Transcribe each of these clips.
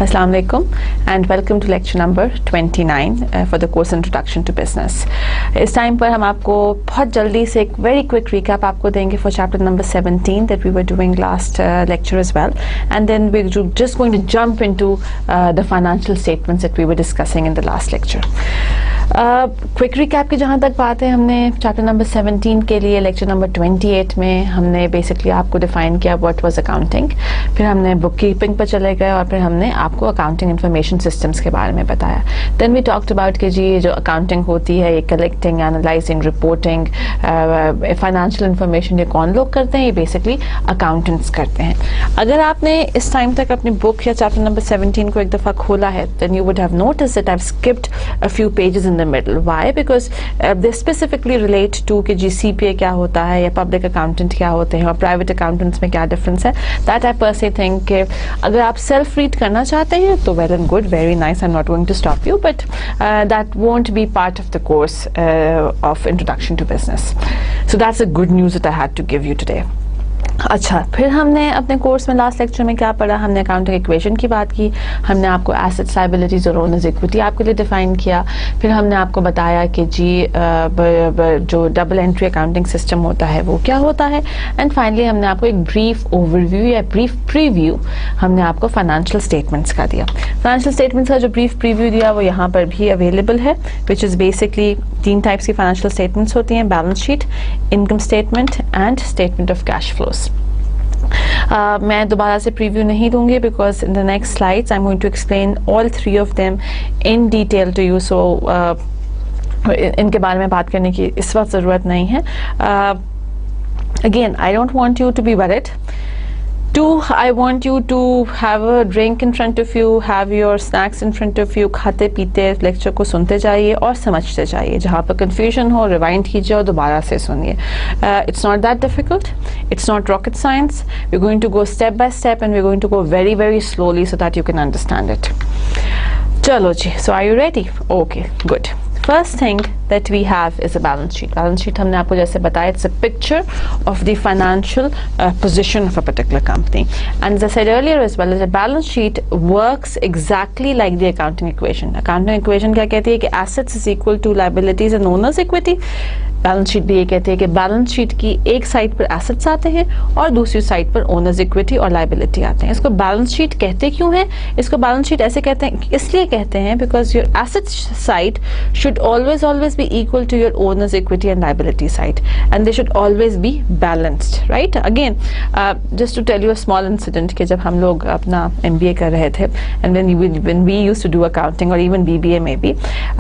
Assalamu alaikum and welcome to lecture number 29 for the course Introduction to Business. इस time पर हम आपको बहुत जल्दी से एक very quick recap आपको देंगे for chapter number 17 that we were doing last lecture as well, and then we're just going to jump into the financial statements that we were discussing in the last lecture. Quick recap की जहाँ तक बात है, हमने chapter number 17 के लिए lecture number 28 में हमने बेसिकली आपको डिफाइन किया व्हाट वाज अकाउंटिंग, फिर हमने बुक कीपिंग पर चले गए और फिर हमने आपको अकाउंटिंग इंफॉर्मेशन सिस्टम्स के बारे में बताया. देन वी टॉक्ड अबाउट कि जी ये जो अकाउंटिंग होती है, ये collecting, analysing, reporting, financial information, ये कौन लोग करते हैं? ये बेसिकली अकाउंटेंट्स करते हैं. अगर आपने इस टाइम तक अपनी बुक या चैप्टर नंबर 17 को एक दफ़ा खोला है, then you would have notice that I have skipped a few pages in the middle. Why? Because they specifically relate to कि जी CPA क्या होता है या पब्लिक अकाउंटेंट क्या होते हैं और प्राइवेट अकाउंटेंट्स में क्या डिफरेंस है. That I personally think कि अगर आप सेल्फ रीड करना चाहते हैं तो well and good, very nice, I'm not going to stop you, but that won't be part of the course of Introduction to Business. So that's the good news that I had to give you today. अच्छा, फिर हमने अपने course में last lecture में क्या पढ़ा? हमने accounting equation की बात की, हमने आपको एसेट्स, लायबिलिटीज और ओनर्स इक्विटी आपके लिए डिफाइन किया. फिर हमने आपको बताया कि जी जो डबल एंट्री अकाउंटिंग सिस्टम होता है वो क्या होता है. एंड फाइनली हमने आपको एक ब्रीफ ओवरव्यू या ब्रीफ प्रीव्यू हमने आपको फाइनेंशियल स्टेटमेंट्स का दिया. फाइनेंशियल स्टेटमेंट्स का जो ब्रीफ प्रीव्यू दिया वो यहाँ पर भी अवेलेबल है, विच इज़ बेसिकली 3 टाइप्स की फाइनेंशियल स्टेटमेंट्स होती हैं: balance sheet, income statement and statement of cash flows. मैं दोबारा से प्रीव्यू नहीं दूंगी because in the next slides I am going to explain all 3 of them in detail to you. So इनके बारे में बात करने की इस वक्त ज़रूरत नहीं है. Again I don't want you to be worried. I want you to have a drink in front of you, have your snacks in front of you, खाते पीते लेक्चर को सुनते जाइए और समझते जाइए. जहाँ पर confusion हो रिवाइंड कीजिए और दोबारा से सुनिए. It's not that difficult, it's not rocket science. We're going to go step by step and we're going to go very very slowly so that you can understand it. चलो जी, so are you ready? Okay, good. First thing that we have is a balance sheet. Balance sheet हमने आपको जैसे बताया, it's a picture of the financial position of a particular company. And as I said earlier as well, a balance sheet works exactly like the accounting equation. Accounting equation क्या कहती है कि assets is equal to liabilities and owners equity. Balance sheet भी ये कहती है कि balance sheet की एक साइड पर एसेट्स आते हैं और दूसरी साइड पर ओनर्स इक्विटी और लायबिलिटी आते हैं. इसको बैलेंस शीट कहते क्यों हैं? इसको बैलेंस शीट ऐसे कहते हैं, इसलिए कहते हैं because your assets side should always be equal to your owners equity and liability side, and they should always be balanced, right. Again just to tell you a small incident कि जब हम लोग अपना MBA कर रहे थे and when we used to do accounting और even BBA में भी,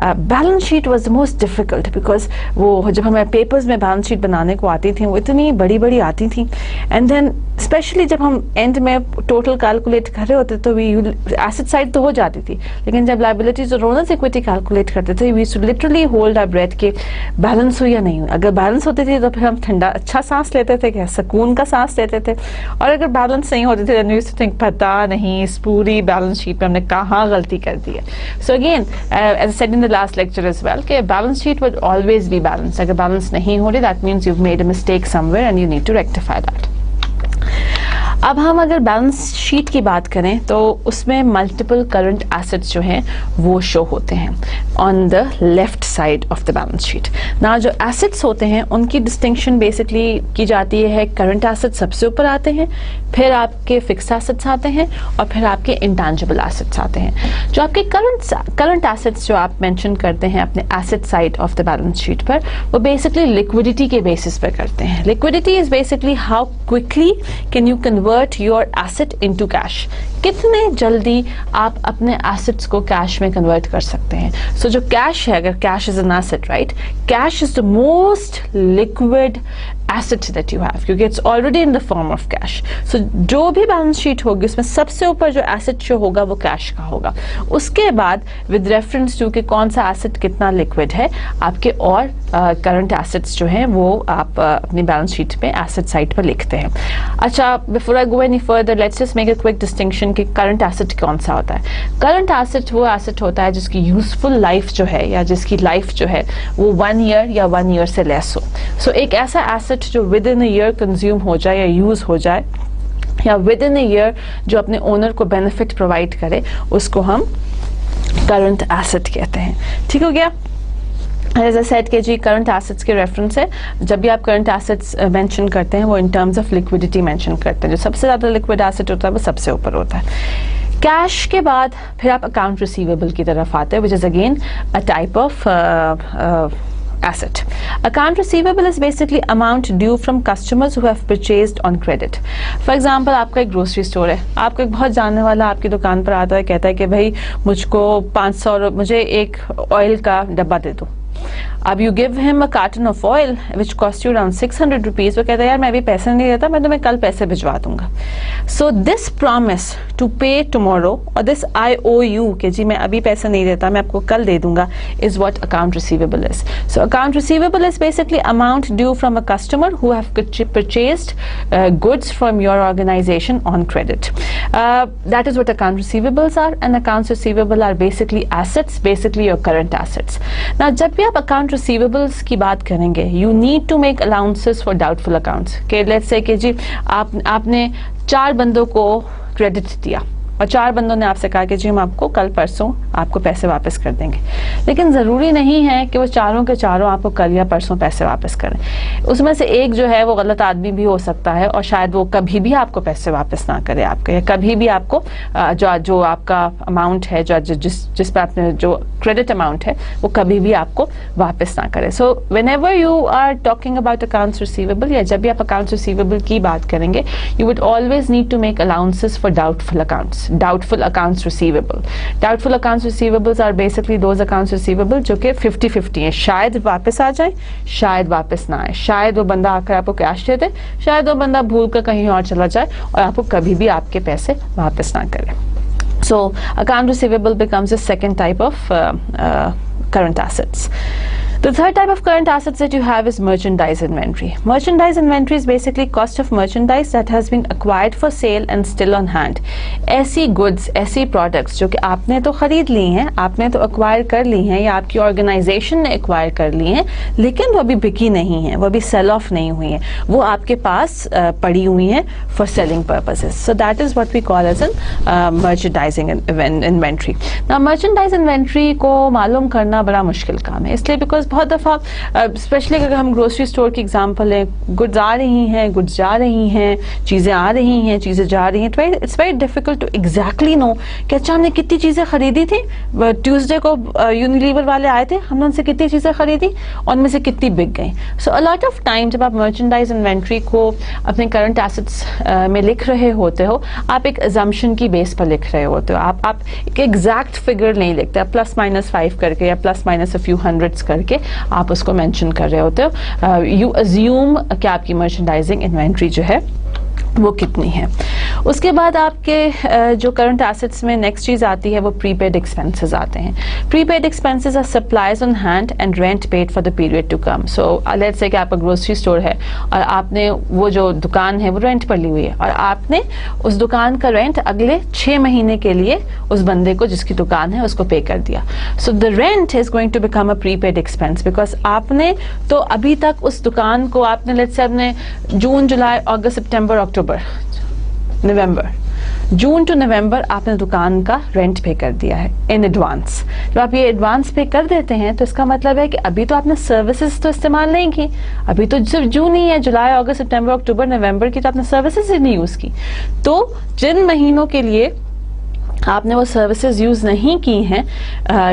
balance sheet was the most difficult because वो जब हमें पेपर्स में बैलेंस शीट बनाने को आती थी वो इतनी बड़ी बड़ी आती थी. एंड देन स्पेशली जब हम एंड में टोटल कैलकुलेट कर रहे होते तो वी एसेट साइड तो हो जाती थी, लेकिन जब लायबिलिटीज और ओनर्स इक्विटी कैलकुलेट करते थे we should literally hold our breath कि बैलेंस हुई या नहीं हुई. अगर बैलेंस होती थी तो फिर हम ठंडा अच्छा सांस लेते थे, क्या सुकून का सांस लेते थे, और अगर बैलेंस नहीं होती थी then we used to think पता नहीं इस पूरी बैलेंस शीट पे हमने कहाँ गलती कर दी है. So again as I said in the last lecture as well कि balance sheet would always be balance. अगर बैलेंस नहीं हो रही that means you made a mistake somewhere and you need to rectify that. अब हम अगर balance sheet की बात करें तो उसमें मल्टीपल करंट एसेट्स जो हैं वो शो होते हैं on the left side of the balance sheet. ना जो एसेट्स होते हैं उनकी डिस्टिंक्शन बेसिकली की जाती है. करंट एसेट्स सबसे ऊपर आते हैं, फिर आपके फिक्स्ड एसेट्स आते हैं और फिर आपके इंटैंजिबल एसेट्स आते हैं. जो आपके करंट एसेट्स जो आप मेंशन करते हैं अपने asset side of the balance sheet पर, वो बेसिकली लिक्विडिटी के बेसिस पर करते हैं. Liquidity is basically how quickly can you convert your asset into cash. कितने जल्दी आप अपने एसेट्स को कैश में कन्वर्ट कर सकते हैं. सो जो कैश है, अगर cash is an asset, right, cash is the most liquid asset that you have क्योंकि it's already in the form of cash. So जो भी बैलेंस शीट होगी उसमें सबसे ऊपर जो एसेट शो होगा वो कैश का होगा. उसके बाद विद रेफरेंस टू कि कौन सा एसेट कितना लिक्विड है, आपके और करंट एसेट्स जो हैं वो आप अपनी बैलेंस शीट पे एसेट साइड पर लिखते हैं. अच्छा, before I go any further let's just make a quick distinction कि करंट एसेट कौन सा होता है. करंट एसेट वो एसेट होता है जिसकी यूजफुल लाइफ जो है या जिसकी लाइफ जो है वो 1 ईयर या 1 ईयर से लेस हो. सो एक ऐसा एसेट जो with in a year consume हो जाए या यूज हो जाए یا ود ان اے ایئر جو اپنے اونر کو بینیفٹ پرووائڈ کرے اس کو ہم کرنٹ ایسٹ کہتے ہیں. ٹھیک ہو گیا؟ ایز اے سیٹ کہ جی کرنٹ ایسٹس کے ریفرنس ہے, جب بھی آپ کرنٹ ایسٹس مینشن کرتے ہیں وہ in terms of liquidity mention کرتے ہیں, جو سب سے زیادہ لکوڈ ایسٹ ہوتا ہے وہ سب سے اوپر ہوتا ہے. کیش کے بعد پھر آپ اکاؤنٹ ریسیویبل کی طرف آتے ہیں, which is again a type of asset. Account receivable is basically amount due from customers who have purchased on credit. For example, آپ کا ایک گروسری اسٹور ہے, آپ کا ایک بہت جاننے والا آپ کی دکان پر آتا ہے, کہتا ہے کہ بھائی مجھ کو 500 مجھے ایک آئل کا ڈبہ دے دو. اب you give him a carton of oil which cost you around 600 rupees. وہ کہتا ہے یار میں ابھی پیسے نہیں دیتا, میں تمہیں کل پیسے بھجوا دوں گا. سو this promise to pay tomorrow اور دس آئی او یو کہ جی میں ابھی پیسے نہیں دیتا, میں آپ کو کل دے دوں گا, is what account receivable is. So account receivable is basically amount due from a customer who have purchased goods from your organization on credit. That is what account receivables are, and accounts receivable are basically assets, basically your current assets. Now جب بھی آپ account receivables کی بات کریں گے, you need to make allowances for doubtful accounts. کہ let's say کہ جی آپ نے 4 بندوں کو کریڈٹ دیا اور 4 بندوں نے آپ سے کہا کہ جی ہم آپ کو کل پرسوں آپ کو پیسے واپس کر دیں گے, لیکن ضروری نہیں ہے کہ وہ چاروں کے چاروں آپ کو کل یا پرسوں پیسے واپس کریں. اس میں سے ایک جو ہے وہ غلط آدمی بھی ہو سکتا ہے اور شاید وہ کبھی بھی آپ کو پیسے واپس نہ کرے آپ کے, یا کبھی بھی آپ کو جو آپ کا اماؤنٹ ہے جس پہ آپ نے جو کریڈٹ اماؤنٹ ہے وہ کبھی بھی آپ کو واپس نہ کرے. So whenever you are talking about accounts receivable, یا جب بھی آپ اکاؤنٹس ریسیویبل کی بات کریں گے, you would always need to make allowances for doubtful accounts. Doubtful accounts receivable. Doubtful accounts receivables are basically those accounts receivable جو کہ 50-50 ہیں, شاید واپس آ جائیں شاید واپس نہ آئے, شاید وہ بندہ آ کر آپ کو کیش دے دے, شاید وہ بندہ بھول کر کہیں اور چلا جائے اور آپ کو کبھی بھی آپ کے پیسے واپس نہ کرے. So account receivable becomes a second type of current assets. The third type of current assets that you have is merchandise inventory. Merchandise inventory is basically cost of merchandise that has been acquired for sale and still on hand. ایسی goods, ایسی products جو کہ آپ نے تو خرید لی ہیں, آپ نے تو acquire کر لی ہیں, یا آپ کی organization نے acquire کر لی ہیں, لیکن وہ ابھی بکی نہیں ہیں, وہ ابھی sell off نہیں ہوئی ہیں, وہ آپ کے پاس پڑی ہوئی ہیں for selling purposes. So that is what we call as an merchandising inventory. Now merchandise inventory کو معلوم کرنا بڑا مشکل کام ہے, اس لیے because بہت دفعہ اسپیشلی اگر ہم گروسری اسٹور کی ایگزامپل لیں, گڈز آ رہی ہیں, گڈز جا رہی ہیں, چیزیں آ رہی ہیں, چیزیں جا رہی ہیں, تو it's very difficult to exactly know کہ اچھا ہم نے کتنی چیزیں خریدی تھیں. ٹیوزڈے کو یونیلیور والے آئے تھے, ہم نے ان سے کتنی چیزیں خریدی, ان میں سے کتنی بک گئیں. سو اے لاٹ آف ٹائم جب آپ مرچنڈائز انوینٹری کو اپنے کرنٹ ایسٹس میں لکھ رہے ہوتے ہو, آپ ایک ازمپشن کی بیس پر لکھ رہے ہوتے ہو, آپ ایک ایگزیکٹ فگر نہیں لکھتے, +-5 کر کے یا +- a few hundreds کر کے آپ اس کو مینشن کر رہے ہوتے ہو. یو ازیوم کہ آپ کی مرچنڈائزنگ انوینٹری جو ہے وہ کتنی ہے. اس کے بعد آپ کے جو کرنٹ ایسٹس میں نیکسٹ چیز آتی ہے وہ پری پیڈ ایکسپینسز آتے ہیں. Prepaid expenses are supplies on hand and rent paid for the period to come. So let's say کہ آپ کا گروسری اسٹور ہے اور آپ نے وہ جو دکان ہے وہ رینٹ پر لی ہوئی ہے, اور آپ نے اس دکان کا رینٹ اگلے 6 مہینے کے لیے اس بندے کو جس کی دکان ہے اس کو پے کر دیا. So the rent is going to become a prepaid expense, because آپ نے تو ابھی تک اس دکان کو آپ نے لیٹس سے آپ نے جون, جولائی, اگست, سپٹمبر, اکتوبر, نومبر, جون ٹو نومبر آپ نے دکان کا رینٹ پے کر دیا ہے ان ایڈوانس. جب آپ یہ ایڈوانس پے کر دیتے ہیں تو اس کا مطلب ہے کہ ابھی تو آپ نے سروسز تو استعمال نہیں کی, ابھی تو صرف جون ہی ہے, جولائی, اگست, سپٹمبر, اکتوبر, نومبر کی تو آپ نے سروسز ہی نہیں یوز کی. تو جن مہینوں کے لیے آپ نے وہ سروسز یوز نہیں کی ہیں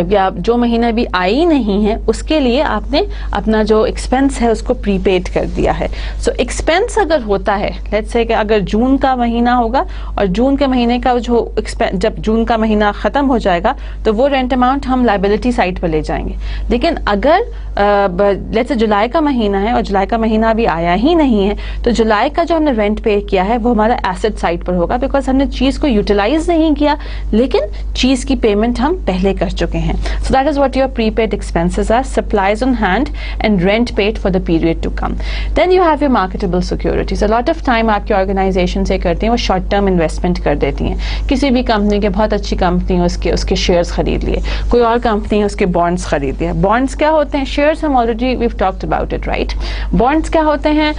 یا جو مہینہ بھی آئی نہیں ہے, اس کے لیے آپ نے اپنا جو ایکسپینس ہے اس کو پری پیڈ کر دیا ہے. سو ایکسپینس اگر ہوتا ہے, لیٹس سے کہ اگر جون کا مہینہ ہوگا اور جون کے مہینے کا جو جب جون کا مہینہ ختم ہو جائے گا تو وہ رینٹ اماؤنٹ ہم لائبلٹی سائڈ پر لے جائیں گے. لیکن اگر لیٹس سے جولائی کا مہینہ ہے اور جولائی کا مہینہ ابھی آیا ہی نہیں ہے, تو جولائی کا جو ہم نے رینٹ پے کیا ہے وہ ہمارا ایسٹ سائڈ پر ہوگا, بیکاز ہم نے چیز کو یوٹیلائز نہیں کیا لیکن چیز کی پیمنٹ ہم پہلے کر چکے ہیں. So that is what your prepaid expenses are, supplies on hand and rent paid for the period to come. Then you have your marketable securities. A lot of time آپ کی organization سے کرتے ہیں وہ short term investment کر دیتی ہیں. کسی بھی کمپنی کے, بہت اچھی کمپنی ہے, اس کے شیئرز خرید لیے, کوئی اور کمپنی ہے اس کے بانڈس خرید لیے. بانڈس کیا ہوتے ہیں, شیئرز ہم already we've talked about it, right. Bonds کیا ہوتے ہیں,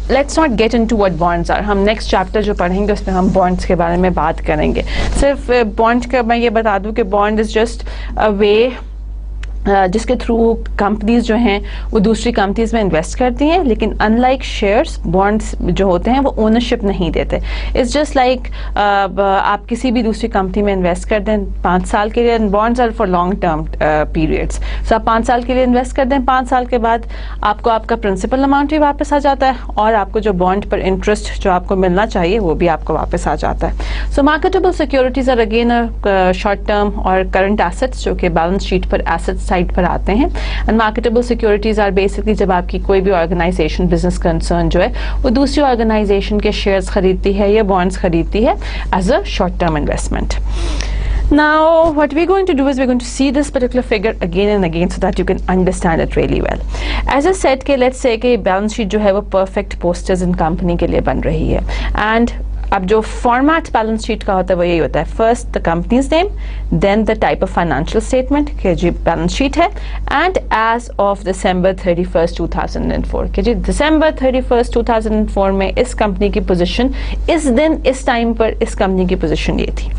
let's not get into what bonds are. ہم نیکسٹ چیپٹر جو پڑھیں گے اس میں ہم بانڈس کے بارے میں بات کریں گے. صرف بانڈ کا میں یہ بتا دوں کہ بانڈ از جسٹ اے وے جس کے تھرو کمپنیز جو ہیں وہ دوسری کمپنیز میں انویسٹ کرتی ہیں, لیکن ان لائک شیئرس بانڈس جو ہوتے ہیں وہ اونرشپ نہیں دیتے. اٹس جسٹ لائک آپ کسی بھی دوسری کمپنی میں انویسٹ کر دیں 5 سال کے لیے, bonds are for long term periods. So آپ 5 سال کے لیے انویسٹ کر دیں, 5 سال کے بعد آپ کو آپ کا پرنسپل اماؤنٹ بھی واپس آ جاتا ہے اور آپ کو جو بانڈ پر انٹرسٹ جو آپ کو ملنا چاہیے وہ بھی آپ کو واپس آ جاتا ہے. So marketable securities are again short term اور کرنٹ ایسٹس جو کہ بیلنس شیٹ پر ایسٹ سائڈ پر آتے ہیں. And marketable securities are basically جب آپ کی کوئی بھی آرگنائزیشن بزنس کنسرن جو ہے وہ دوسری آرگنائزیشن کے شیئرز خریدتی ہے یا بانڈز خریدتی ہے as a short term investment. Now, what we're going to do is we're going to see this particular figure again and again so that you can understand it really well. As I said کہ let's say کہ balance sheet جو ہے وہ perfect posters in company کے لیے بن رہی ہے. And اب جو فارمیٹ بیلنس شیٹ کا ہوتا ہے وہ یہی ہوتا ہے, first the company's name, then the type of financial statement کہ جی بیلنس شیٹ ہے, and as of December 31st 2004 کہ جی December 31st 2004 میں اس کمپنی کی پوزیشن اس دن اس ٹائم پر اس کمپنی کی پوزیشن یہ تھی.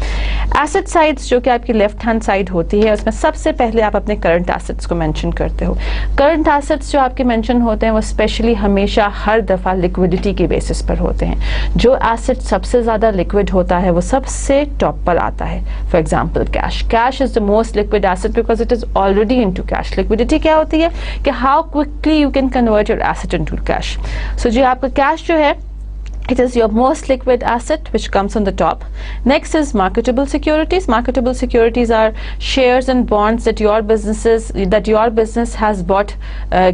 ایسٹ سائڈس جو کہ آپ کی لیفٹ ہینڈ سائڈ ہوتی ہے اس میں سب سے پہلے آپ اپنے کرنٹ ایسٹس کو مینشن کرتے ہو. کرنٹ ایسٹس جو آپ کے مینشن ہوتے ہیں وہ اسپیشلی ہمیشہ ہر دفعہ لیکوڈیٹی کے بیسس پر ہوتے ہیں. جو ایسٹ سب سے زیادہ لکوڈ ہوتا ہے وہ سب سے ٹاپ پر آتا ہے. For example cash. Cash is the most liquid asset because it is already in to cash. Liquidity کیا ہوتی ہے کہ how quickly you can convert your asset in to cash. So جی آپ کا کیش جو ہے it is your most liquid asset which comes on the top. Next is marketable securities. Marketable securities are shares and bonds that your business has bought.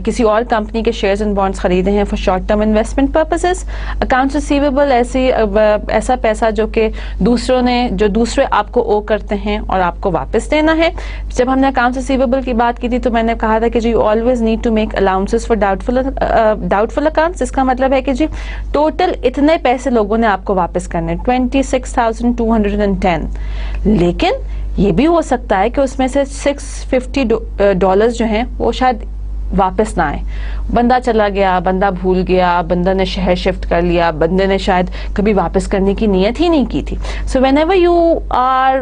کسی اور company کے shares and bonds خریدے ہیں for short term investment purposes. Accounts receivable ایسا پیسہ جو کہ دوسرے آپ کو owe کرتے ہیں اور آپ کو واپس دینا ہے. جب ہم نے accounts receivable کی بات کی تھی تو میں نے کہا تھا کہ جی you always need to make allowances for doubtful accounts. اس کا مطلب ہے کہ جی ٹوٹل اتنے پیسے لوگوں نے آپ کو واپس کرنے 26,210, لیکن یہ بھی ہو سکتا ہے کہ اس میں سے $650 جو ہیں وہ شاید واپس نہ آئے. بندہ چلا گیا, بندہ بھول گیا, بندہ نے شہر شفٹ کر لیا, بندے نے شاید کبھی واپس کرنے کی نیت ہی نہیں کی تھی. So whenever you are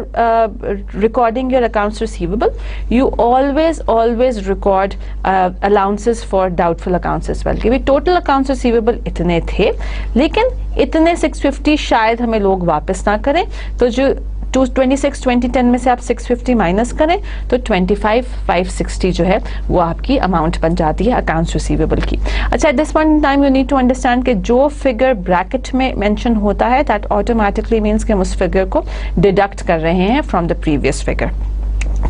recording your accounts receivable you always record allowances for doubtful accounts as well. کہ بھائی ٹوٹل اکاؤنٹس ریسیویبل اتنے تھے لیکن اتنے 650 شاید ہمیں لوگ واپس نہ کریں, تو جو 2010 میں سے آپ 650 مائنس کریں تو 25,560 جو ہے وہ آپ کی اماؤنٹ بن جاتی ہے اکاؤنٹس ریسیویبل کی. اچھا, at this point in time you need to understand کہ جو فگر بریکٹ میں مینشن ہوتا ہے دیٹ آٹومیٹکلی مینس کہ ہم اس فگر کو ڈیڈکٹ کر رہے ہیں فرام دا پریویس فگر.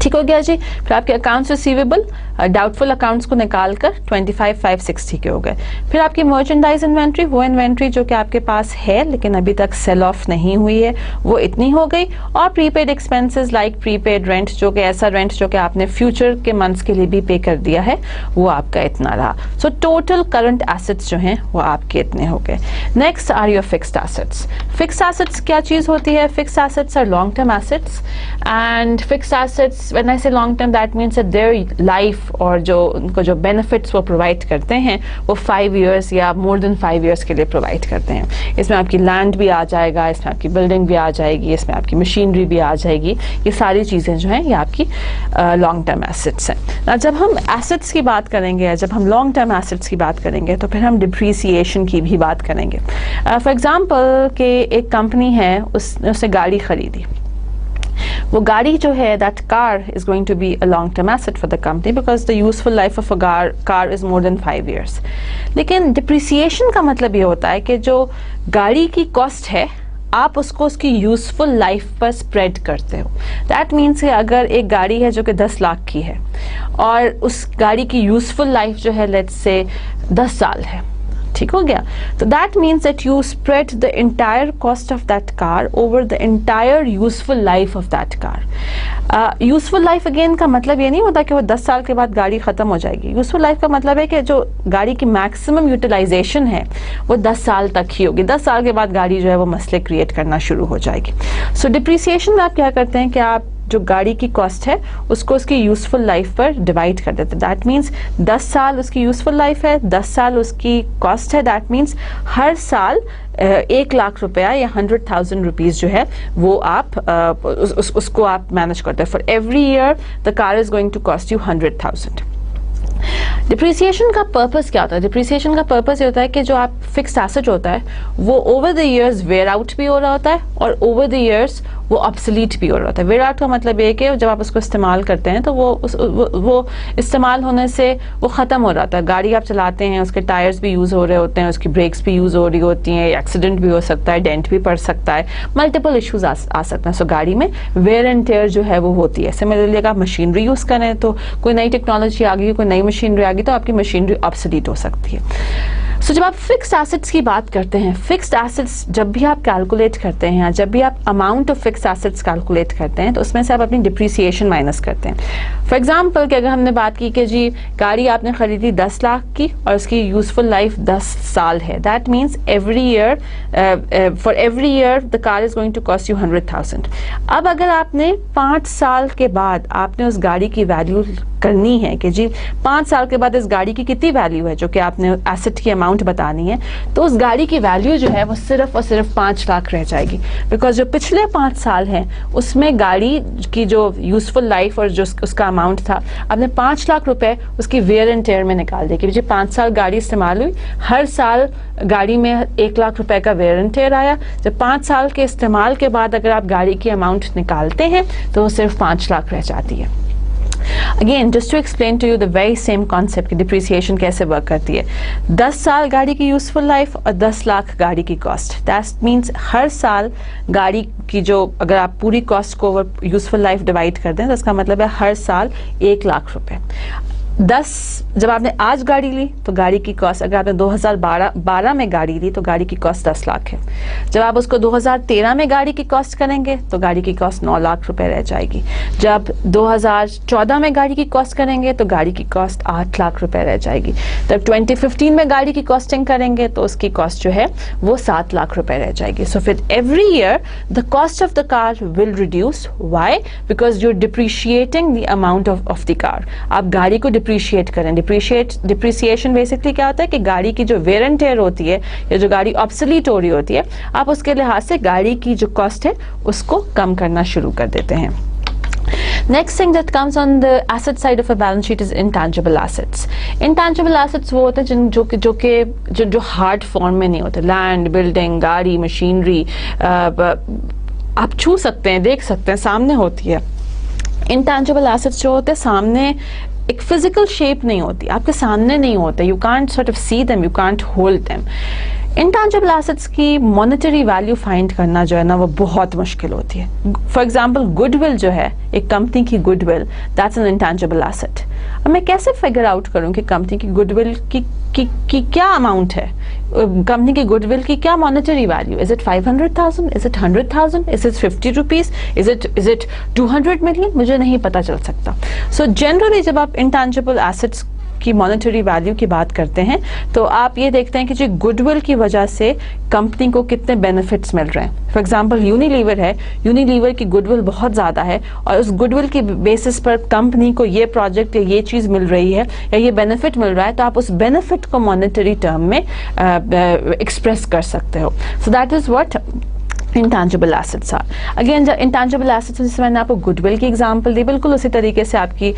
ٹھیک ہو گیا جی. پھر آپ کے اکاؤنٹس ریسیویبل ڈاؤٹ فل اکاؤنٹس کو نکال کر 25,560 کے ہو گئے. پھر آپ کی مرچنڈائز انوینٹری, وہ انوینٹری جو کہ آپ کے پاس ہے لیکن ابھی تک سیل آف نہیں ہوئی ہے, وہ اتنی ہو گئی. اور پری پیڈ ایکسپینسز لائک پری پیڈ رینٹ, جو کہ ایسا رینٹ جو کہ آپ نے فیوچر کے منتھس کے لیے بھی پے کر دیا ہے, وہ آپ کا اتنا رہا. سو ٹوٹل کرنٹ ایسٹس جو ہیں وہ آپ کے اتنے ہو گئے. Next are your fixed assets. Fixed assets کیا چیز ہوتی ہے؟ Fixed assets are long term assets, and fixed assets when I say long term that means that their life اور جو ان کو جو benefits وہ provide کرتے ہیں وہ 5 years یا more than 5 years کے لیے provide کرتے ہیں. اس میں آپ کی لینڈ بھی آ جائے گا, اس میں آپ کی بلڈنگ بھی آ جائے گی, اس میں آپ کی مشینری بھی آ جائے گی. یہ ساری چیزیں جو ہیں یہ آپ کی لانگ ٹرم ایسٹس ہیں. جب ہم ایسٹس کی بات کریں گے, جب ہم لانگ ٹرم ایسٹس کی بات کریں گے تو پھر ہم ڈپریسیشن کی بھی بات کریں گے. فار ایگزامپل کہ ایک کمپنی ہے, اس نے گاڑی خریدی. وہ گاڑی جو ہے that car is going to be a long term asset for the company because the useful life of a car is more than 5 years. لیکن depreciation کا مطلب یہ ہوتا ہے کہ جو گاڑی کی cost ہے آپ اس کو اس کی یوزفل لائف پر اسپریڈ کرتے ہو. دیٹ مینس کہ اگر ایک گاڑی ہے جو کہ 10 لاکھ کی ہے اور اس گاڑی کی یوزفل لائف جو ہے لیٹس سے 10 سال ہے, ٹھیک ہو گیا, تو that means that you spread the entire cost of that car over the entire useful life of that car. Useful life again کا مطلب یہ نہیں ہوتا کہ وہ 10 سال کے بعد گاڑی ختم ہو جائے گی. یوزفل لائف کا مطلب ہے کہ جو گاڑی کی میکسیمم یوٹیلائزیشن ہے وہ 10 سال تک ہی ہوگی. 10 سال کے بعد گاڑی جو ہے وہ مسئلے کریٹ کرنا شروع ہو جائے گی. سو ڈپریسیشن میں آپ کیا کرتے ہیں کہ آپ جو گاڑی کی کاسٹ ہے اس کو اس کی یوزفل لائف پر ڈیوائڈ کر دیتے ہیں. دیٹ مینس 10 سال اس کی یوزفل لائف ہے, 10 سال اس کی کاسٹ ہے. دیٹ مینس ہر سال 1 لاکھ روپیہ یا 100,000 روپیز جو ہے وہ آپ اس کو آپ مینج کرتے ہیں. For every year the car is going to cost you 100,000. Depreciation کا پرپز کیا ہوتا ہے؟ ڈپریسیشن کا پرپز یہ ہوتا ہے کہ جو آپ فکسڈ ایسٹ ہوتا ہے وہ over the years where out بھی ہو رہا ہوتا ہے اور اوور دا ایئرز وہ obsolete بھی ہو رہا ہوتا ہے. ویئر آؤٹ کا مطلب یہ کہ جب آپ اس کو استعمال کرتے ہیں تو وہ استعمال ہونے سے وہ ختم ہو رہا ہوتا ہے. گاڑی آپ چلاتے ہیں, اس کے ٹائرز بھی یوز ہو رہے ہوتے ہیں, اس کی بریکس بھی یوز ہو رہی ہوتی ہیں, ایکسیڈنٹ بھی ہو سکتا ہے, ڈینٹ بھی پڑ سکتا ہے, ملٹیپل ایشوز آ سکتے ہیں. سو گاڑی میں ویئر اینڈ ٹیئر جو ہے وہ ہوتی ہے. سملرلی اگر آپ مشینری یوز کریں تو کوئی نئی ٹیکنالوجی آ گئی, کوئی نئی مشینری آ گئی تو آپ کی مشینری obsolete ہو سکتی ہے. سو جب آپ فکسڈ ایسٹس کی بات کرتے ہیں, فکسڈ ایسٹس جب بھی آپ کیلکولیٹ کرتے ہیں, جب بھی آپ amount of fixed assets calculate کرتے ہیں تو اس میں سے آپ اپنی ڈپریسیشن مائنس کرتے ہیں. فار ایگزامپل کہ اگر ہم نے بات کی کہ جی گاڑی آپ نے خریدی 10 لاکھ کی اور اس کی یوزفل لائف 10 سال ہے, that means for every year the car is going to cost you 100,000. اب اگر آپ نے 5 سال کے بعد آپ نے اس گاڑی کی ویلیو کرنی ہے کہ جی 5 سال کے بعد اس گاڑی کی کتنی ویلیو ہے جو کہ آپ نے ایسٹ کی اماؤنٹ بتانی ہے, تو اس گاڑی کی ویلیو جو ہے وہ صرف اور صرف 5 لاکھ رہ جائے گی. بیکاز جو پچھلے 5 سال ہیں اس میں گاڑی کی جو یوزفل لائف اور جو اس کا اماؤنٹ تھا آپ نے 5 لاکھ روپے اس کی ویئر اینڈ ٹیئر میں نکال دے کہ جی 5 سال گاڑی استعمال ہوئی, ہر سال گاڑی میں 1 لاکھ روپے کا ویئر اینڈ ٹیئر آیا. جب 5 سال کے استعمال کے بعد اگر آپ گاڑی کی اماؤنٹ نکالتے ہیں تو وہ صرف 5 لاکھ رہ جاتی ہے. Again, just to explain to you the very same concept کہ depreciation کیسے ورک کرتی ہے. 10 سال گاڑی کی یوزفل لائف اور 10 لاکھ گاڑی کی کاسٹ. That means ہر سال گاڑی کی جو اگر آپ پوری کاسٹ کو یوزفل لائف ڈیوائڈ کر دیں تو اس کا مطلب ہے ہر سال 1 لاکھ روپے. 10 جب آپ نے آج گاڑی لی تو گاڑی کی کاسٹ, اگر آپ نے 2012 میں گاڑی لی تو گاڑی کی کاسٹ 10 لاکھ ہے. جب آپ اس کو 2013 میں گاڑی کی کاسٹ کریں گے تو گاڑی کی کاسٹ 9 لاکھ روپے رہ جائے گی. جب 2014 میں گاڑی کی کاسٹ کریں گے تو گاڑی کی کاسٹ 8 لاکھ روپے رہ جائے گی. جب 2015 میں گاڑی کی کاسٹنگ کریں گے تو اس کی کاسٹ جو ہے وہ 7 لاکھ روپے رہ جائے گی. سو پھر every year the cost of the car will reduce. Why? Because you are depreciating the amount of the car. آپ گاڑی کو ڈپریشیٹ کریں. ڈپریسیشن بیسکلی کیا ہوتا ہے کہ گاڑی کی جو ویئر اینڈ ٹیئر ہوتی ہے یا جو گاڑی obsolete ہو رہی ہوتی ہے آپ اس کے لحاظ سے گاڑی کی جو کاسٹ ہے اس کو کم کرنا شروع کر دیتے ہیں. Next thing that comes on the asset side of a balance sheet is intangible assets. Intangible assets وہ ہوتے ہیں جو ہارڈ فارم میں نہیں ہوتے. لینڈ, بلڈنگ, گاڑی, مشینری آپ چھو سکتے ہیں, دیکھ سکتے ہیں, سامنے ہوتی ہے. انٹینجیبل ایسٹس جو ہوتے ہیں سامنے ایک فزیکل شیپ نہیں ہوتی, آپ کے سامنے نہیں ہوتے. You can't sort of see them, you can't hold them. Intangible assets کی مانیٹری ویلیو فائنڈ کرنا جو ہے نا وہ بہت مشکل ہوتی ہے. فار ایگزامپل گڈ ول جو ہے ایک کمپنی کی goodwill, that's an intangible asset. اب میں کیسے فگر آؤٹ کروں کہ کمپنی کی گڈ ول کی کیا اماؤنٹ ہے, کمپنی کی گڈ ول کی کیا monetary value. Is it 500,000, is it 100,000, is it 50 rupees, is it 200 million, مجھے نہیں پتا چل سکتا. سو جنرلی جب آپ انٹینجیبل ایسٹس کی مانیٹری ویلیو کی بات کرتے ہیں تو آپ یہ دیکھتے ہیں کہ جی گڈ ول کی وجہ سے کمپنی کو کتنے بینیفٹس مل رہے ہیں. فار ایگزامپل یونیلیور ہے, یونیلیور کی گڈ ول بہت زیادہ ہے اور اس گڈ ول کی بیسس پر کمپنی کو یہ پروجیکٹ یا یہ چیز مل رہی ہے یا یہ بینیفٹ مل رہا ہے تو آپ اس بینیفٹ کو مانیٹری ٹرم میں ایکسپریس کر سکتے ہو. So that is what intangible assets are. Again intangible assets جس میں نے آپ کو گڈ ول کی ایگزامپل دی, بالکل اسی طریقے سے آپ کی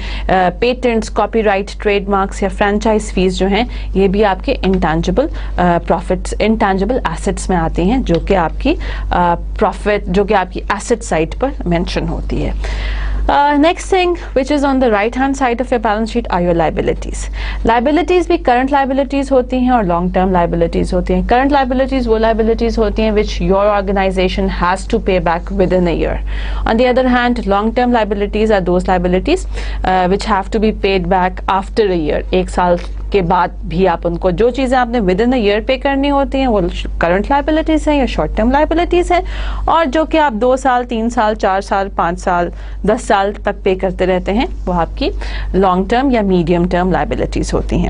patents, copyright, trademarks یا فرینچائز فیس جو ہیں یہ بھی آپ کے انٹینجیبل پروفٹس, انٹینجیبل ایسٹس میں آتی ہیں جو کہ آپ کی پروفٹ جو کہ آپ کی ایسٹ سائڈ پر مینشن ہوتی ہے. Next thing which is on the right hand side of your balance sheet are your liabilities. Liabilities بھی current liabilities ہوتی ہیں اور long term liabilities ہوتی ہیں. Current liabilities وہ liabilities ہوتی ہیں which your organization has to pay back within a year. On the other hand, long term liabilities are those liabilities which have to be paid back after a year. ایک سال کے بعد بھی آپ ان کو جو چیزیں آپ نے ود ان اے ایئر پے کرنی ہوتی ہیں وہ کرنٹ لائبلٹیز ہیں یا شارٹ ٹرم لائبلٹیز ہیں, اور جو کہ آپ 2 سال 3 سال 4 سال 5 سال 10 سال تک پے کرتے رہتے ہیں وہ آپ کی لانگ ٹرم یا میڈیم ٹرم لائبلٹیز ہوتی ہیں.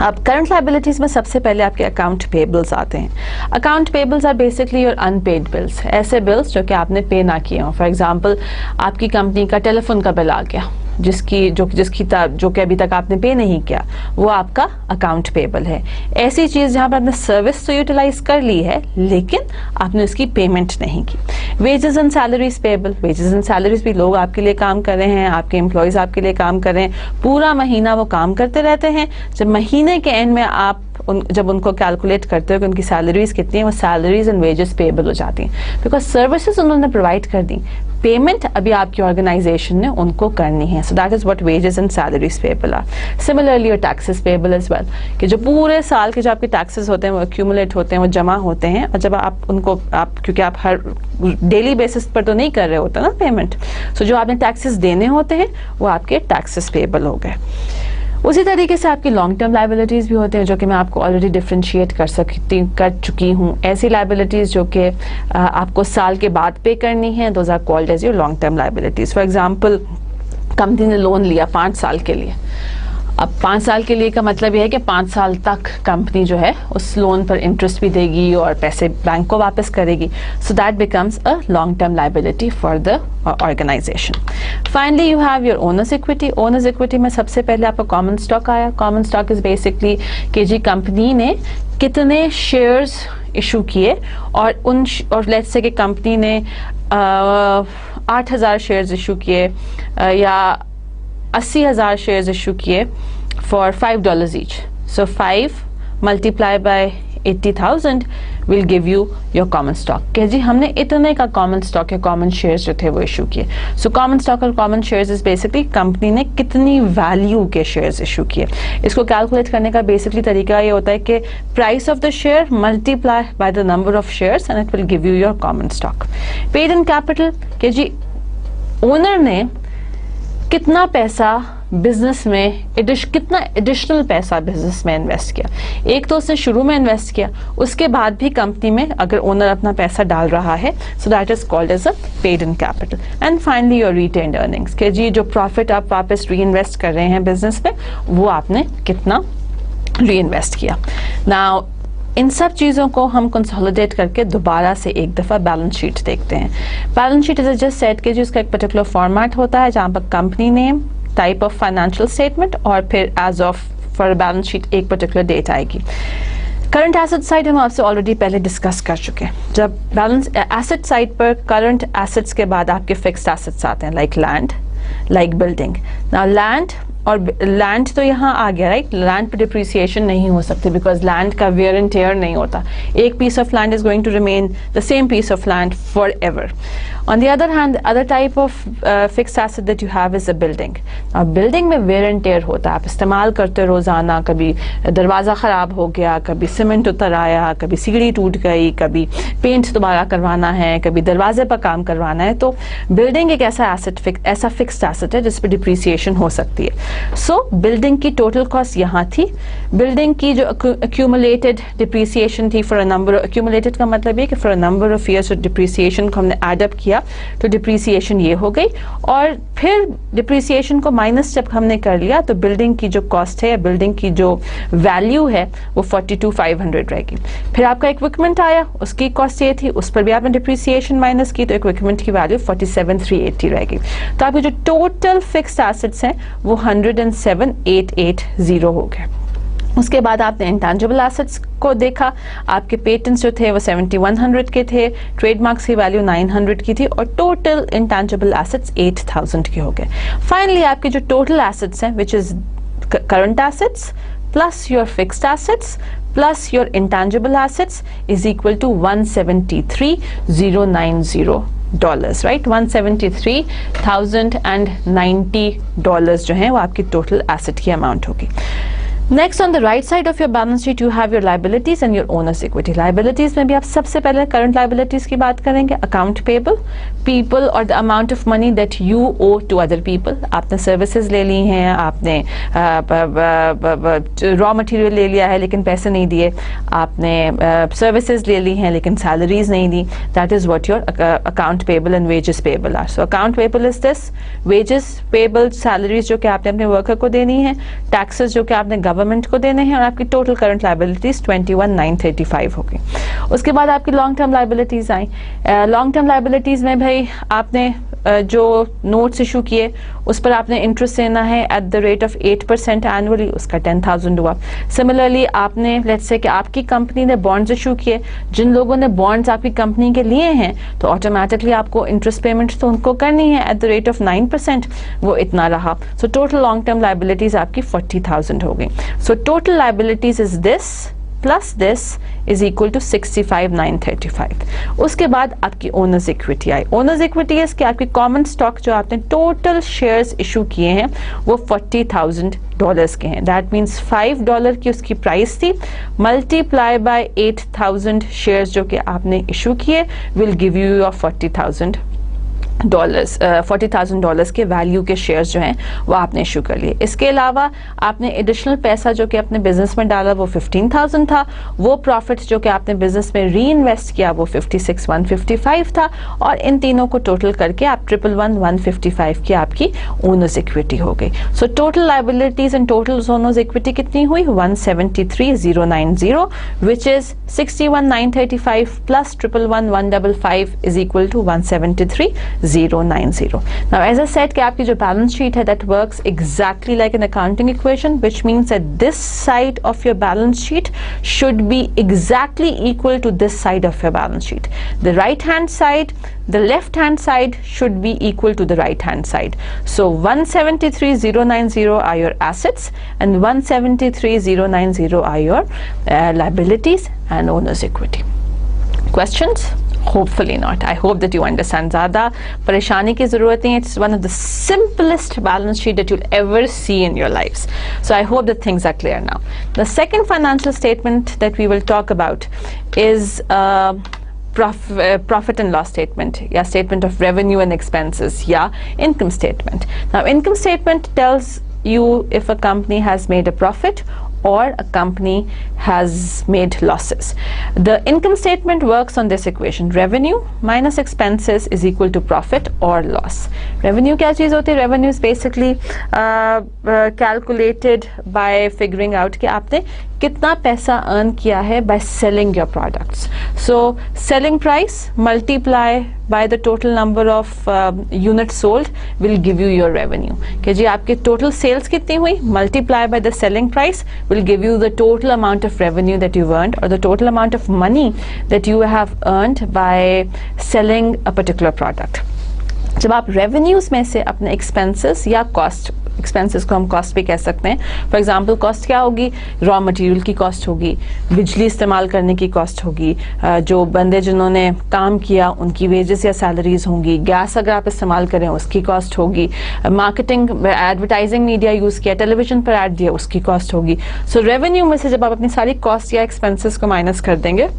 अब करंट लाइबिलिटीज में सबसे पहले आपके अकाउंट पेबल्स आते हैं. Account payables are basically your unpaid bills, ऐसे बिल्स जो कि आपने पे ना किए हों. फॉर एग्जांपल आपकी कंपनी का टेलीफोन का बिल आ गया जो कि अभी तक आपने पे नहीं किया, वो आपका अकाउंट पेबल है. ऐसी चीज़ जहाँ पर आपने सर्विस तो यूटिलाइज कर ली है लेकिन आपने उसकी पेमेंट नहीं की. Wages and salaries payable, wages and salaries भी लोग आपके लिए काम कर रहे हैं, आपके एम्प्लॉयज़ आपके लिए काम कर रहे हैं, पूरा महीना वो काम करते रहते हैं. जब महीने के एंड में आप जब उनको कैलकुलेट करते हो कि उनकी सैलरीज कितनी है, वो सैलरीज एंड वेजेस पेबल हो जाती हैं बिकॉज सर्विसेज उन्होंने प्रोवाइड कर दी, पेमेंट अभी आपकी ऑर्गेनाइजेशन ने उनको करनी है. So that is what wages and salaries payable are. Similarly your taxes payable as well, कि जो पूरे साल के जो आपके टैक्सेस होते हैं वो एक्यूमुलेट होते हैं, वो जमा होते हैं, और जब आप क्योंकि आप हर डेली बेसिस पर तो नहीं कर रहे होते ना पेमेंट, सो जो आपने टैक्सेस देने होते हैं वो आपके टैक्सेस पेबल हो गए. उसी तरीके से आपकी लॉन्ग टर्म लाइबिलिटीज़ भी होते हैं जो कि मैं आपको ऑलरेडी डिफ्रेंशिएट कर चुकी हूँ. ऐसी लाइबिलिटीज़ जो कि आपको साल के बाद पे करनी है, those are called as your long term liabilities. For example company ने लोन लिया 5 साल के लिए. अब 5 साल के लिए का मतलब ये है कि 5 साल तक कंपनी जो है उस लोन पर इंटरेस्ट भी देगी और पैसे बैंक को वापस करेगी. So that becomes a long term liability for the organisation. Finally you have your owners equity. Owners equity में सबसे पहले आपका कॉमन स्टॉक आया. कॉमन स्टॉक इज बेसिकली कि जी कंपनी ने कितने शेयर्स इशू किए, और लेट्स से कि कंपनी ने 8,000 शेयर्स इशू किए या 80,000 शेयर्स इशू किए for $5 each. So 5 multiply by 80,000 will give you your common stock. कि जी हमने इतने का कॉमन स्टॉक या कॉमन शेयर्स जो थे वो इशू किए. सो कॉमन स्टॉक और common shares is basically company ने कितनी वैल्यू के शेयर्स इशू किए. इसको कैलकुलेट करने का बेसिकली तरीका ये होता है कि price of the share multiply by the number of shares and it will give you your common stock. Paid in capital, कि जी ओनर ने कितना पैसा बिजनेस में कितना एडिशनल पैसा बिजनेस में इन्वेस्ट किया. एक तो उसने शुरू में इन्वेस्ट किया, उसके बाद भी कंपनी में अगर ओनर अपना पैसा डाल रहा है, so that is called as a paid in capital. And finally your retained earnings, कि जी जो प्रॉफिट आप वापस री इन्वेस्ट कर रहे हैं बिजनेस में, वो आपने कितना री इन्वेस्ट किया. नाउ इन सब चीज़ों को हम कंसोलिडेट करके दोबारा से एक दफ़ा बैलेंस शीट देखते हैं. Balance sheet is just set कि जी उसका एक पर्टिकुलर फॉर्मेट होता है जहाँ पर company name, type of financial statement और फिर as of for balance sheet एक पर्टिकुलर डेट आएगी. करंट एसेट साइड हम आपसे ऑलरेडी पहले डिस्कस कर चुके हैं. जब बैलेंस एसेट साइड पर करंट एसेट्स के बाद आपके फिक्स्ड एसेट्स आते हैं, like land, like building. Now land और लैंड तो यहाँ आ गया, राइट. लैंड पे डिप्रिसिएशन नहीं हो सकती बिकॉज लैंड का वेयर एंड टेयर नहीं होता. एक piece of land is going to remain the same piece of land forever. On the other hand other type of fixed asset that you have is a building. अब building में wear and tear होता है, आप इस्तेमाल करते रोजाना. कभी दरवाज़ा ख़राब हो गया, कभी सीमेंट उतर आया, कभी सीढ़ी टूट गई, कभी पेंट दोबारा करवाना है, कभी दरवाजे पर काम करवाना है. तो बिल्डिंग एक ऐसा फिक्स्ड एसेट है जिस पर डिप्रिसिएशन हो सकती है. सो बिल्डिंग की टोटल कॉस्ट यहाँ थी. बिल्डिंग की जो एक्यूमुलेटेड डिप्रिसिएशन थी फॉर अ नंबर, एक्यूमुलेटेड का मतलब है कि for a number of years depreciation को हमने एड अप किया तो डिप्रिसिएशन ये हो गई. और फिर डिप्रिसिएशन को माइनस जब हमने कर लिया तो बिल्डिंग की जो कॉस्ट है या बिल्डिंग की जो वैल्यू है वो 42,500 रहेगी. फिर आपका इक्विपमेंट आया, उसकी कॉस्ट ये थी, उस पर भी आपने डिप्रिसिएशन माइनस की तो इक्विपमेंट की वैल्यू 47,380 रहेगी. तो आपके जो टोटल फिक्स्ड एसेट्स हैं वो 107,880 हो गए. उसके बाद आपने इंटेंजिबल एसेट्स को देखा. आपके पेटेंट्स जो थे वो 7,100 के थे, ट्रेडमार्क्स की वैल्यू 900 की थी और टोटल इंटेंजिबल एसेट्स 8,000 के हो गए. फाइनली आपके जो टोटल एसेट्स हैं which is current assets plus your fixed assets plus your intangible assets is equal to $173,090, right? $173,090 जो है वो आपकी टोटल एसेट की अमाउंट होगी. Next, on the right side of your balance sheet, you have your liabilities and your owner's equity. Liabilities में भी आप सबसे पहले current liabilities की बात करेंगे. Account payable, people or the amount of money that you owe to other people. आपने services ले ली हैं, आपने raw material ले लिया है लेकिन पैसे नहीं दिए, आपने services ले ली हैं लेकिन salaries नहीं दी. That is what your account payable and wages payable are. So account payable is this, wages payable, salaries जो कि आपने अपने worker को देनी है, taxes जो कि आपने गवर्नमेंट को देने हैं और आपकी टोटल करंट लाइबिलिटीज 21,935 होगी। उसके बाद आपकी लॉन्ग टर्म लाइबिलिटीज आई। लॉन्ग टर्म लाइबिलिटीज में भाई आपने जो नोट्स इशू किए उस पर आपने इंटरेस्ट देना है at the rate of 8% annually, उसका 10,000 हुआ। सिमिलरली आपने लेट्स से कि आपकी कंपनी ने बॉन्ड्स इशू किए, जिन लोगों ने बॉन्ड्स आपकी कंपनी के लिए हैं तो ऑटोमेटिकली आपको इंटरेस्ट पेमेंट तो उनको करनी है एट द रेट ऑफ 9%, वो इतना रहा। So total long term liabilities आपकी 40,000 हो गई। So total liabilities is this plus this is equal to 65,935। उसके बाद आपकी ओनर्स इक्विटी आई। ओनर्स इक्विटी है कि आपकी कॉमन स्टॉक जो आपने टोटल शेयर्स इशू किए हैं वो $40,000 के हैं। दैट मीन्स $5 की उसकी प्राइस थी, मल्टीप्लाई बाय 8,000 शेयर्स जो कि आपने इशू किए विल गिव यू योर $40,000 के वैल्यू के शेयर्स जो हैं वो आपने इशू कर लिए। इसके अलावा आपने एडिशनल पैसा जो कि अपने बिजनेस में डाला वो 15,000 था, वो प्रॉफिट जो कि आपने बिजनेस में री इन्वेस्ट किया वो 56,155 था, और इन तीनों को टोटल करके आप 111,155 की आपकी ओनर्स इक्विटी हो गई। So total liabilities and total owners equity कितनी हुई? 173,090 which is 61,935 plus 111,155 is equal to 173,090। Now, as I said, कि आपकी जो balance sheet है that works exactly like an accounting equation, which means that this side of your balance sheet should be exactly equal to this side of your balance sheet. The right hand side, the left hand side should be equal to the right hand side. So 173,090 are your assets and 173,090 are your liabilities and owner's equity. Questions? Hopefully not. I hope that you understand. ज़्यादा परेशानी की ज़रूरत नहीं है. It's one of the simplest balance sheet that you'll ever see in your lives. So I hope that things are clear now. The second financial statement that we will talk about is profit and loss statement, या statement of revenue and expenses, या income statement. Now income statement tells you if a company has made a profit or a company has made losses. The income statement works on this equation: revenue minus expenses is equal to profit or loss. Revenue क्या चीज़ होती है? Revenue is basically calculated by figuring out कि आपने कितना पैसा earn किया है by selling your products. So selling price multiply by the total number of units sold will give you your revenue. कि जी आपके total sales कितनी हुई, multiply by the selling price will give you the total amount of revenue that you've earned, or the total amount of money that you have earned by selling a particular product. जब आप revenues में से अपने expenses या cost, expenses को हम cost भी कह सकते हैं, फॉर एग्जांपल कॉस्ट क्या होगी? रॉ मटेरियल की कॉस्ट होगी, बिजली इस्तेमाल करने की कॉस्ट होगी, जो बंदे जिन्होंने काम किया उनकी वेजेस या सैलरीज होंगी, गैस अगर आप इस्तेमाल करें उसकी कॉस्ट होगी, मार्केटिंग एडवर्टाइजिंग मीडिया यूज़ किया, टेलीविजन पर ऐड दिया उसकी कॉस्ट होगी। सो रेवेन्यू में से जब आप अपनी सारी कॉस्ट या एक्सपेंसेस को माइनस कर देंगे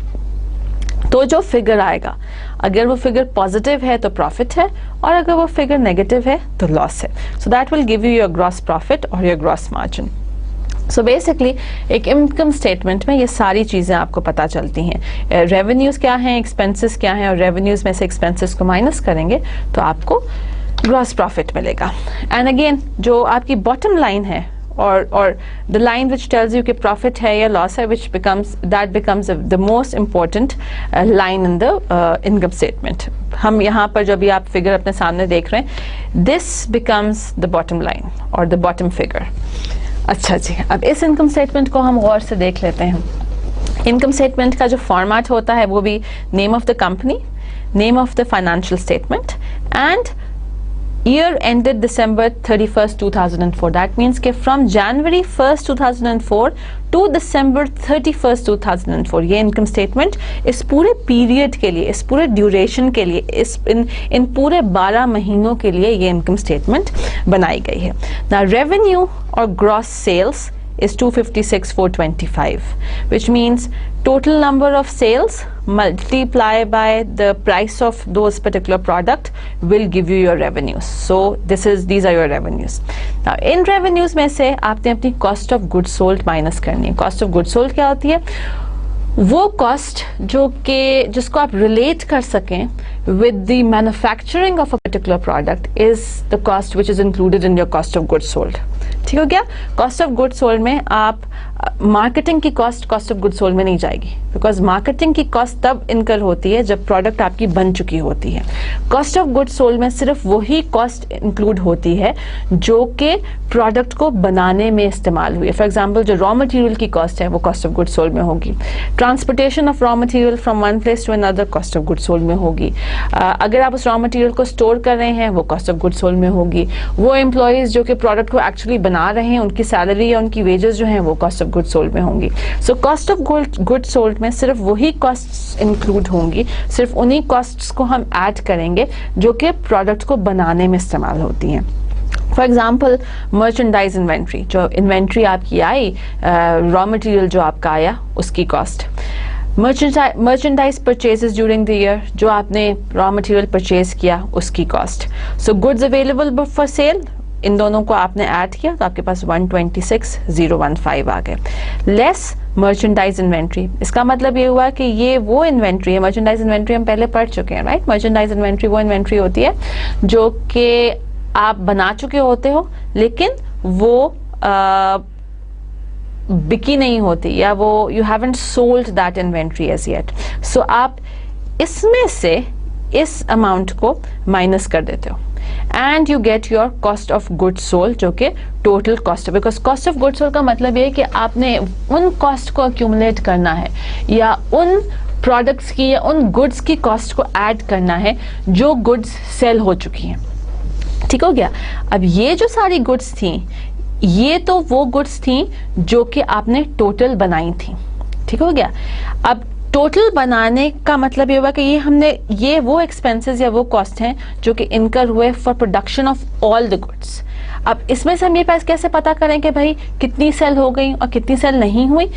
तो जो फिगर आएगा, अगर वो फिगर पॉजिटिव है तो प्रॉफिट है, और अगर वो फिगर नेगेटिव है तो लॉस है। So that will give you your gross profit और your gross margin. So basically एक इनकम स्टेटमेंट में ये सारी चीज़ें आपको पता चलती हैं। रेवेन्यूज़ क्या हैं, एक्सपेंसेस क्या हैं, और रेवेन्यूज़ में से एक्सपेंसेस को माइनस करेंगे तो आपको ग्रॉस प्रॉफिट मिलेगा। एंड अगेन जो आपकी बॉटम लाइन है or the line which tells you कि profit है या loss है, which becomes the most important line in the income statement. हम यहाँ पर जो भी आप figure अपने सामने देख रहे हैं, this becomes the bottom line or the bottom figure. अच्छा जी, अब इस income statement को हम गौर से देख लेते हैं। income statement का जो format होता है वो भी name of the company, name of the financial statement and year ended December 31st 2004. That means कि from January 1st 2004 to December 31st 2004 ये इनकम स्टेटमेंट इस पूरे पीरियड के लिए, इस पूरे ड्यूरेशन के लिए, इन पूरे 12 महीनों के लिए ये इनकम स्टेटमेंट बनाई गई है। Now revenue or gross sales is 256,425, which means total number of sales multiply by the price of those particular product will give you your revenues. So these are your revenues. Now in revenues में से आपने अपनी cost of goods sold minus करनी है। cost of goods sold क्या होती है? वो कॉस्ट जो कि जिसको आप रिलेट कर सकें with the manufacturing of a particular product is the cost which is included in your cost of goods sold. ठीक हो गया। कॉस्ट ऑफ गुड सोल्ड में आप मार्केटिंग की कॉस्ट ऑफ गुड सोल्ड में नहीं जाएगी, बिकॉज मार्केटिंग की कॉस्ट तब इनकर होती है जब प्रोडक्ट आपकी बन चुकी होती है। कॉस्ट ऑफ गुड सोल्ड में सिर्फ वही कॉस्ट इंक्लूड होती है जो कि प्रोडक्ट को बनाने में इस्तेमाल हुई है। फॉर एग्जाम्पल जो रॉ मटेरियल की कॉस्ट है वो कॉस्ट ऑफ गुड सोल्ड में होगी, transportation of raw material from one place to another cost of good sold में होगी, अगर आप उस रॉ मटेरियल को स्टोर कर रहे हैं वो कॉस्ट ऑफ गुड सोल्ड में होगी, वो एम्प्लॉयज जो कि प्रोडक्ट को एक्चुअली बना रहे हैं उनकी सैलरी या उनकी वेजेस जो हैं वो कॉस्ट ऑफ गुड सोल्ड में होंगी। So cost of good sold में सिर्फ वही कॉस्ट्स इंक्लूड होंगी, सिर्फ उन्हीं कॉस्ट्स को हम ऐड करेंगे जो कि प्रोडक्ट को बनाने में इस्तेमाल होती हैं। फॉर एग्जाम्पल मर्चेंडाइज इन्वेंट्री, जो इन्वेंट्री आपकी आई, रॉ मटेरियल जो आपका आया उसकी cost, merchandise purchases during the year, जो आपने रॉ मटेरियल परचेज किया उसकी cost. So goods available for sale, इन दोनों को आपने ऐड किया तो आपके पास 126,015 आ गए, लेस मर्चेंडाइज इन्वेंट्री। इसका मतलब ये हुआ कि ये वो इन्वेंट्री है, मर्चेंडाइज इन्वेंट्री हम पहले पढ़ चुके हैं, राइट। मर्चेंडाइज इन्वेंट्री वो इन्वेंट्री होती है जो कि आप बना चुके होते हो लेकिन वो बिकी नहीं होती, या वो you haven't sold that inventory as yet. So आप इसमें से इस अमाउंट को माइनस कर देते हो and you get your cost of good sold, जो कि टोटल कॉस्ट है। Because cost of good sold का मतलब ये है कि आपने उन कॉस्ट को अक्यूमुलेट करना है या उन प्रोडक्ट्स की या उन गुड्स की कॉस्ट को ऐड करना है जो गुड्स सेल हो चुकी हैं। ठीक हो गया। अब ये जो सारी गुड्स थी ये तो वो गुड्स थी जो कि आपने टोटल बनाई थी। ठीक हो गया। अब टोटल बनाने का मतलब ये हुआ कि ये वो एक्सपेंसेस या वो कॉस्ट हैं जो कि इनकर हुए for production of all the goods. अब इसमें से हम ये पैसे कैसे पता करें कि भाई कितनी सेल हो गई और कितनी सेल नहीं हुई?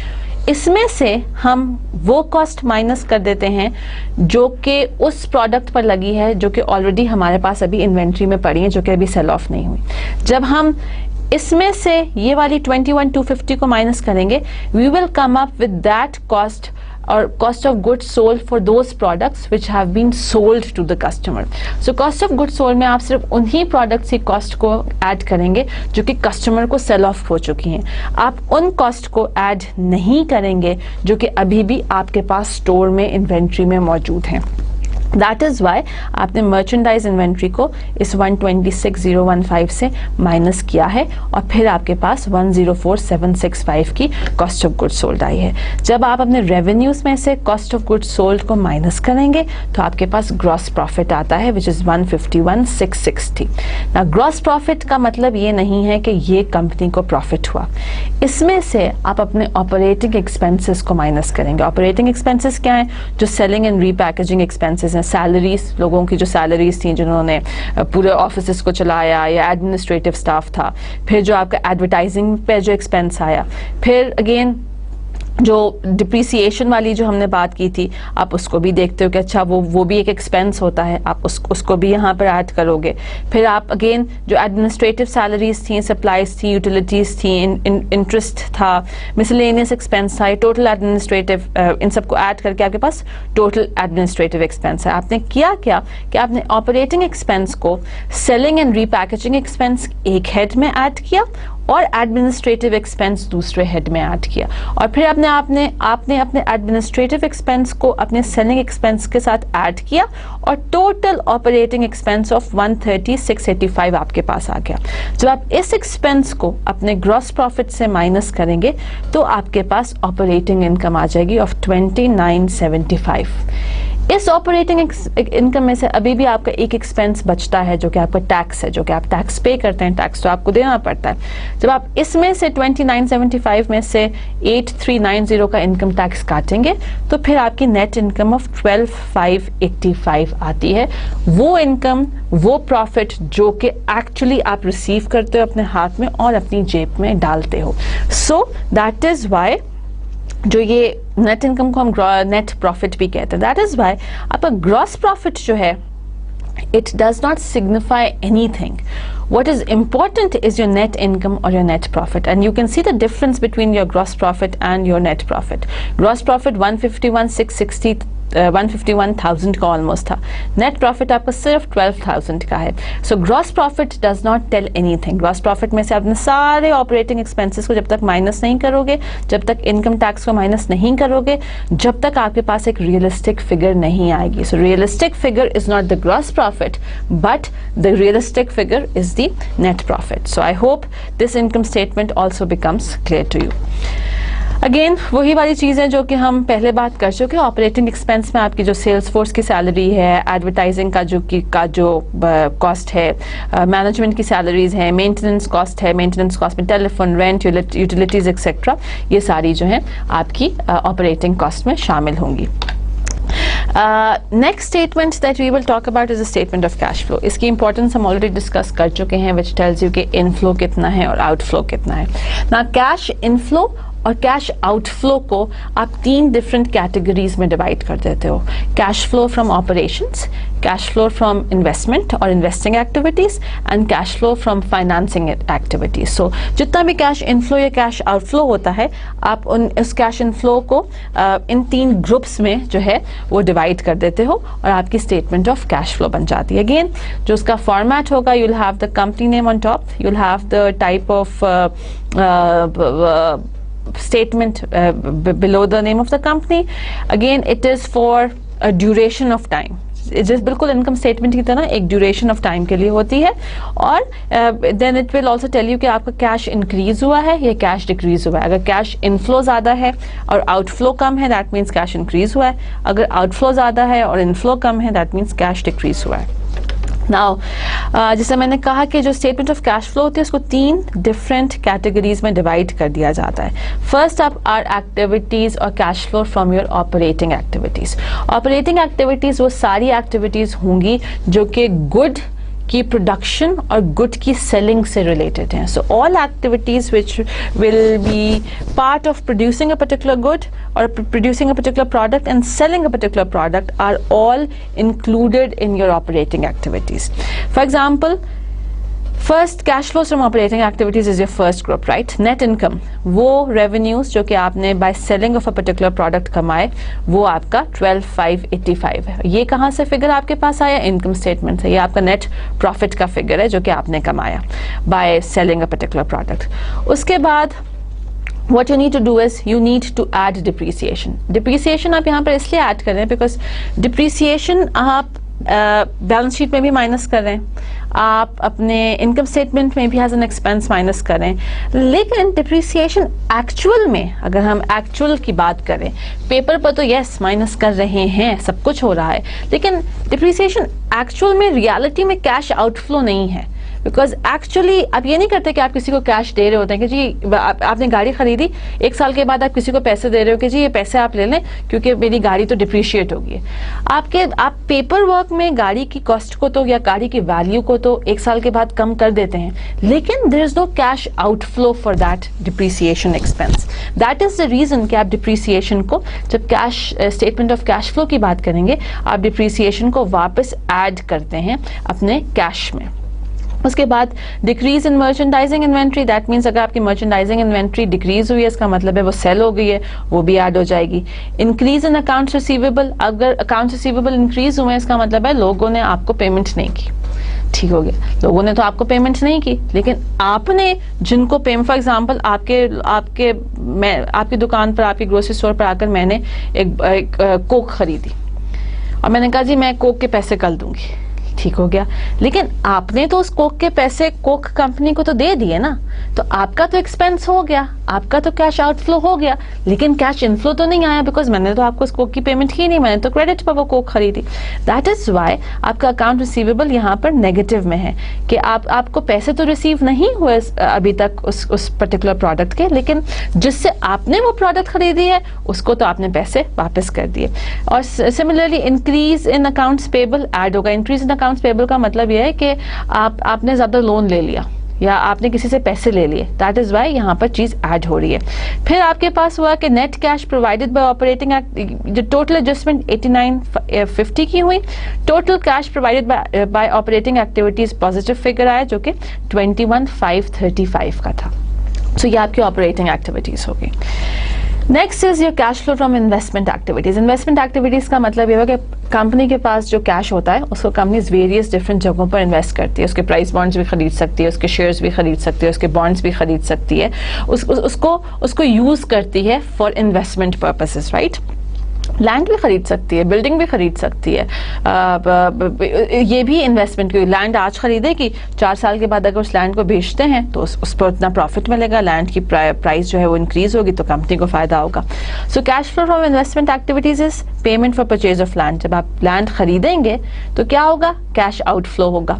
इसमें से हम वो कॉस्ट माइनस कर देते हैं जो कि उस प्रोडक्ट पर लगी है जो कि ऑलरेडी हमारे पास अभी इन्वेंट्री में पड़ी है, जो कि अभी सेल ऑफ नहीं हुई। जब हम इसमें से ये वाली 21,250 को माइनस करेंगे, we will come up with that cost or cost of goods sold for those products which have been sold to the customer. So cost of goods sold में आप सिर्फ उन्हीं products की cost को add करेंगे जो कि customer को sell off हो चुकी हैं। आप उन cost को add नहीं करेंगे जो कि अभी भी आपके पास store में inventory में मौजूद हैं। That is why आपने merchandise inventory को इस 126,015 से माइनस किया है और फिर आपके पास 104,765 की cost of goods sold आई है। जब आप अपने revenues में से cost of goods sold को माइनस करेंगे तो आपके पास gross profit आता है which is 151,660। Now gross profit का मतलब ये नहीं है कि ये कंपनी को प्रॉफिट हुआ, इसमें से आप अपने ऑपरेटिंग एक्सपेंसेस को माइनस करेंगे। ऑपरेटिंग एक्सपेंसेस क्या है? जो selling and repackaging expenses, salaries, लोगों की जो सैलरीज थी जिन्होंने पूरे ऑफिस को चलाया या एडमिनिस्ट्रेटिव स्टाफ था, फिर जो आपका एडवर्टाइजिंग पे जो एक्सपेंस आया, फिर अगेन जो डिप्रिसिएशन वाली जो हमने बात की थी आप उसको भी देखते हो कि अच्छा वो भी एक एक्सपेंस होता है, आप उसको भी यहाँ पर ऐड करोगे। फिर आप अगेन जो एडमिनिस्ट्रेटिव सैलरीज थी, सप्लाईज थी, यूटिलिटीज थी, इंटरेस्ट था, मिसलेनियस एक्सपेंस था, टोटल एडमिनिस्ट्रेटिव, इन सबको ऐड करके आपके पास टोटल एडमिनिस्ट्रेटिव एक्सपेंस है। आपने किया क्या कि आपने ऑपरेटिंग एक्सपेंस को सेलिंग एंड रीपैकेजिंग एक्सपेंस एक हेड में ऐड किया और एडमिनिस्ट्रेटिव एक्सपेंस दूसरे हेड में ऐड किया, और फिर आपने अपने एडमिनिस्ट्रेटिव एक्सपेंस को अपने सेलिंग एक्सपेंस के साथ ऐड किया और टोटल ऑपरेटिंग एक्सपेंस ऑफ 130,685 आपके पास आ गया। जब आप इस एक्सपेंस को अपने ग्रॉस प्रॉफिट से माइनस करेंगे तो आपके पास ऑपरेटिंग इनकम आ जाएगी ऑफ 29,755। इस ऑपरेटिंग इनकम में से अभी भी आपका एक एक्सपेंस बचता है जो कि आपका टैक्स है, जो कि आप टैक्स पे करते हैं, टैक्स तो आपको देना पड़ता है। जब आप इसमें से 29,755 में से 8,390 का इनकम टैक्स काटेंगे तो फिर आपकी नेट इनकम ऑफ 12,585 आती है। वो इनकम, वो प्रॉफिट जो कि एक्चुअली आप रिसीव करते हो अपने हाथ में और अपनी जेब में डालते हो। सो दैट इज वाई जो ये नेट इनकम को हम नेट प्रॉफिट भी कहते हैं। दैट इज वाई आपका ग्रॉस प्रॉफिट जो है it does not signify anything. What is important is your net income or your net profit, and you can see the difference between your gross profit and your net profit. Gross profit 151,660 151,000 का almost था, net profit आपका सिर्फ 12,000 का है. So gross profit does not tell anything. Gross profit में से आपने सारे ऑपरेटिंग एक्सपेंसेस को जब तक माइनस नहीं करोगे, जब तक इनकम टैक्स को माइनस नहीं करोगे, जब तक आपके पास एक रियलिस्टिक फिगर नहीं आएगी. So realistic figure is not the gross profit, but the realistic figure is the net profit. So I hope this income statement also becomes clear to you. Again वही वाली चीज़ें जो कि हम पहले बात कर चुके हैं. ऑपरेटिंग एक्सपेंस में आपकी जो सेल्स फोर्स की सैलरी है, एडवर्टाइजिंग का जो कॉस्ट है, मैनेजमेंट की सैलरीज हैं, मेंटेनेंस कॉस्ट है, मेंटेनेंस कॉस्ट में टेलीफोन, रेंट, यूटिलिटीज एक्सेट्रा, ये सारी जो है आपकी ऑपरेटिंग कॉस्ट में शामिल होंगी. Next statement that we will talk about is a statement of cash flow. इसकी importance हम already discuss कर चुके हैं, which tells you कि inflow कितना है और outflow कितना है. Now cash inflow और कैश आउटफ्लो को आप 3 डिफरेंट कैटेगरीज में डिवाइड कर देते हो. Cash flow from operations, cash flow from investment और investing activities, and cash flow from financing activities. So जितना भी कैश इनफ्लो या कैश आउटफ्लो होता है, आप उस कैश इनफ्लो को इन 3 ग्रुप्स में जो है वो डिवाइड कर देते हो और आपकी स्टेटमेंट ऑफ कैश फ्लो बन जाती है. अगेन जो उसका फॉर्मेट होगा, you will have the company name on top, you will have the type of statement below the name of the company. Again it is for a duration of time. Just बिल्कुल income statement की तरह एक duration of time के लिए होती है. और then it will also tell you कि आपका कैश इंक्रीज हुआ है या कैश डिक्रीज हुआ है. अगर कैश इनफ्लो ज़्यादा है और आउटफ्लो कम है, दैट मीन्स कैश इंक्रीज हुआ है. अगर आउटफ्लो ज़्यादा है और इनफ्लो कम है, दैट मीन्स कैश डिक्रीज हुआ है. नाउ जैसे मैंने कहा कि जो स्टेटमेंट ऑफ कैश फ्लो होती है उसको 3 डिफरेंट कैटेगरीज में डिवाइड कर दिया जाता है. फर्स्ट आप आर एक्टिविटीज और cash flow from your operating activities. Operating activities वो सारी एक्टिविटीज होंगी जो कि गुड की प्रोडक्शन और गुड की सेलिंग से रिलेटेड हैं. So all activities which will be part of producing a particular good or producing a particular product and selling a particular product are all included in your operating activities. For example, first cash flows from operating activities is your first group, right? Net income, वो revenues जो कि आपने by selling of a particular product कमाए, वो आपका 12,585 है. ये कहाँ से फिगर आपके पास आया? इनकम स्टेटमेंट से. ये आपका नेट प्रॉफिट का फिगर है जो कि आपने कमाया by selling a particular product. उसके बाद what you need to do is you need to add depreciation. Depreciation आप यहाँ पर इसलिए ऐड कर रहे हैं because depreciation आप बैलेंस शीट में भी माइनस कर रहे हैं, आप अपने इनकम स्टेटमेंट में भी एज एन एक्सपेंस माइनस कर रहे हैं. लेकिन डिप्रिसिएशन एक्चुअल में, अगर हम एक्चुअल की बात करें, पेपर पर तो यस माइनस कर रहे हैं, सब कुछ हो रहा है, लेकिन डिप्रिसिएशन एक्चुअल में रियलिटी में कैश आउटफ्लो नहीं है. बिकॉज एक्चुअली आप ये नहीं करते कि आप किसी को कैश दे रहे होते हैं कि जी आपने गाड़ी खरीदी, 1 साल के बाद आप किसी को पैसे दे रहे हो कि जी ये पैसे आप ले लें क्योंकि मेरी गाड़ी तो डिप्रिशिएट होगी. आप पेपर वर्क में गाड़ी की कॉस्ट को तो या गाड़ी की वैल्यू को तो 1 साल के बाद कम कर देते हैं, लेकिन there is no cash outflow for that depreciation expense. That is the reason कि आप डिप्रिसिएशन को, जब cash statement of cash flow की बात करेंगे, आप डिप्रिसिएशन को वापस ऐड करते हैं अपने कैश में. उसके बाद decrease in merchandising inventory, that means अगर आपकी मर्चेंडाइजिंग इन्वेंट्री डिक्रीज हुई है, इसका मतलब है वो सेल हो गई है, वो भी ऐड हो जाएगी. इंक्रीज इन अकाउंट्स रिसीवेबल, अगर अकाउंट्स रिसीवेबल इंक्रीज हुए, इसका मतलब है लोगों ने आपको पेमेंट नहीं की. ठीक हो गया, लोगों ने तो आपको पेमेंट नहीं की, लेकिन आपने जिनको पेमेंट, फॉर एग्जांपल आपकी दुकान पर, आपकी ग्रोसरी स्टोर पर आकर मैंने एक कोक खरीदी और मैंने कहा जी मैं कोक के पैसे कल दूंगी. ठीक हो गया, लेकिन आपने तो उस कोक के पैसे कोक कंपनी को तो दे दिए ना, तो आपका तो एक्सपेंस हो गया, आपका तो कैश आउटफ्लो हो गया, लेकिन कैश इनफ्लो तो नहीं आया बिकॉज मैंने तो आपको उस कोक की पेमेंट की नहीं, मैंने तो क्रेडिट पर वो कोक खरीदी. दैट इज वाई आपका अकाउंट रिसीवेबल यहाँ पर नेगेटिव में है कि आपको पैसे तो रिसीव नहीं हुए अभी तक उस पर्टिकुलर प्रोडक्ट के, लेकिन जिससे आपने वो प्रोडक्ट खरीदी है उसको तो आपने पैसे वापस कर दिए. और similarly increase in accounts payable add होगा. इंक्रीज इन अकाउंट्स पेबल का मतलब यह है कि आपने ज्यादा लोन ले लिया या आपने किसी से पैसे ले लिए, दैट इज वाई यहाँ पर चीज ऐड हो रही है. फिर आपके पास हुआ कि net cash provided by operating, जो टोटल एडजस्टमेंट 8950 की हुई, total cash provided by operating activities positive figure आया जो कि 21,535 का था. सो ये आपकी ऑपरेटिंग एक्टिविटीज होगी. Next is your cash flow from investment activities. Investment activities का मतलब ये है कि कंपनी के पास जो कैश होता है उसको कंपनीज वेरियस डिफरेंट जगहों पर इन्वेस्ट करती है. उसके प्राइस बॉन्ड्स भी खरीद सकती है, उसके शेयर्स भी खरीद सकती है, उसके बॉन्ड्स भी खरीद सकती है, उसको यूज करती है for investment purposes, right. Land भी खरीद सकती है, बिल्डिंग भी खरीद सकती है. ये भी इन्वेस्टमेंट की. लैंड आज खरीदेगी, 4 साल के बाद अगर उस लैंड को बेचते हैं तो उस पर उतना प्रॉफिट मिलेगा, लैंड की प्राइस जो है वो इंक्रीज होगी तो कंपनी को फायदा होगा. So cash flow from investment activities is payment for purchase of land. जब आप लैंड खरीदेंगे तो क्या होगा, कैश आउटफ्लो होगा.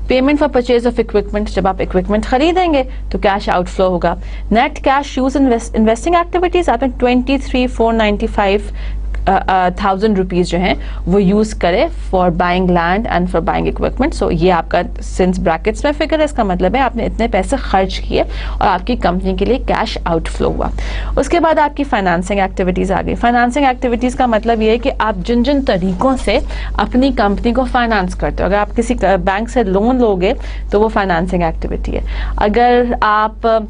Payment for purchase of equipment, जब आप इक्विपमेंट खरीदेंगे तो कैश आउटफ्लो होगा. Net cash use investing activities, आपने 23,495,000 रुपीज जो हैं वो यूज करे for buying land and for buying equipment. So ये आपका सिंस ब्रैकेट्स में फिगर है, इसका मतलब है आपने इतने पैसे खर्च किए और आपकी कंपनी के लिए कैश आउटफ्लो हुआ. उसके बाद आपकी फाइनेंसिंग एक्टिविटीज आ गई. फाइनेंसिंग एक्टिविटीज का मतलब ये है कि आप जिन जिन तरीकों से अपनी कंपनी को फाइनेंस करते हो. अगर आप किसी बैंक से लोन लोगे तो वो फाइनेंसिंग एक्टिविटी है. अगर आप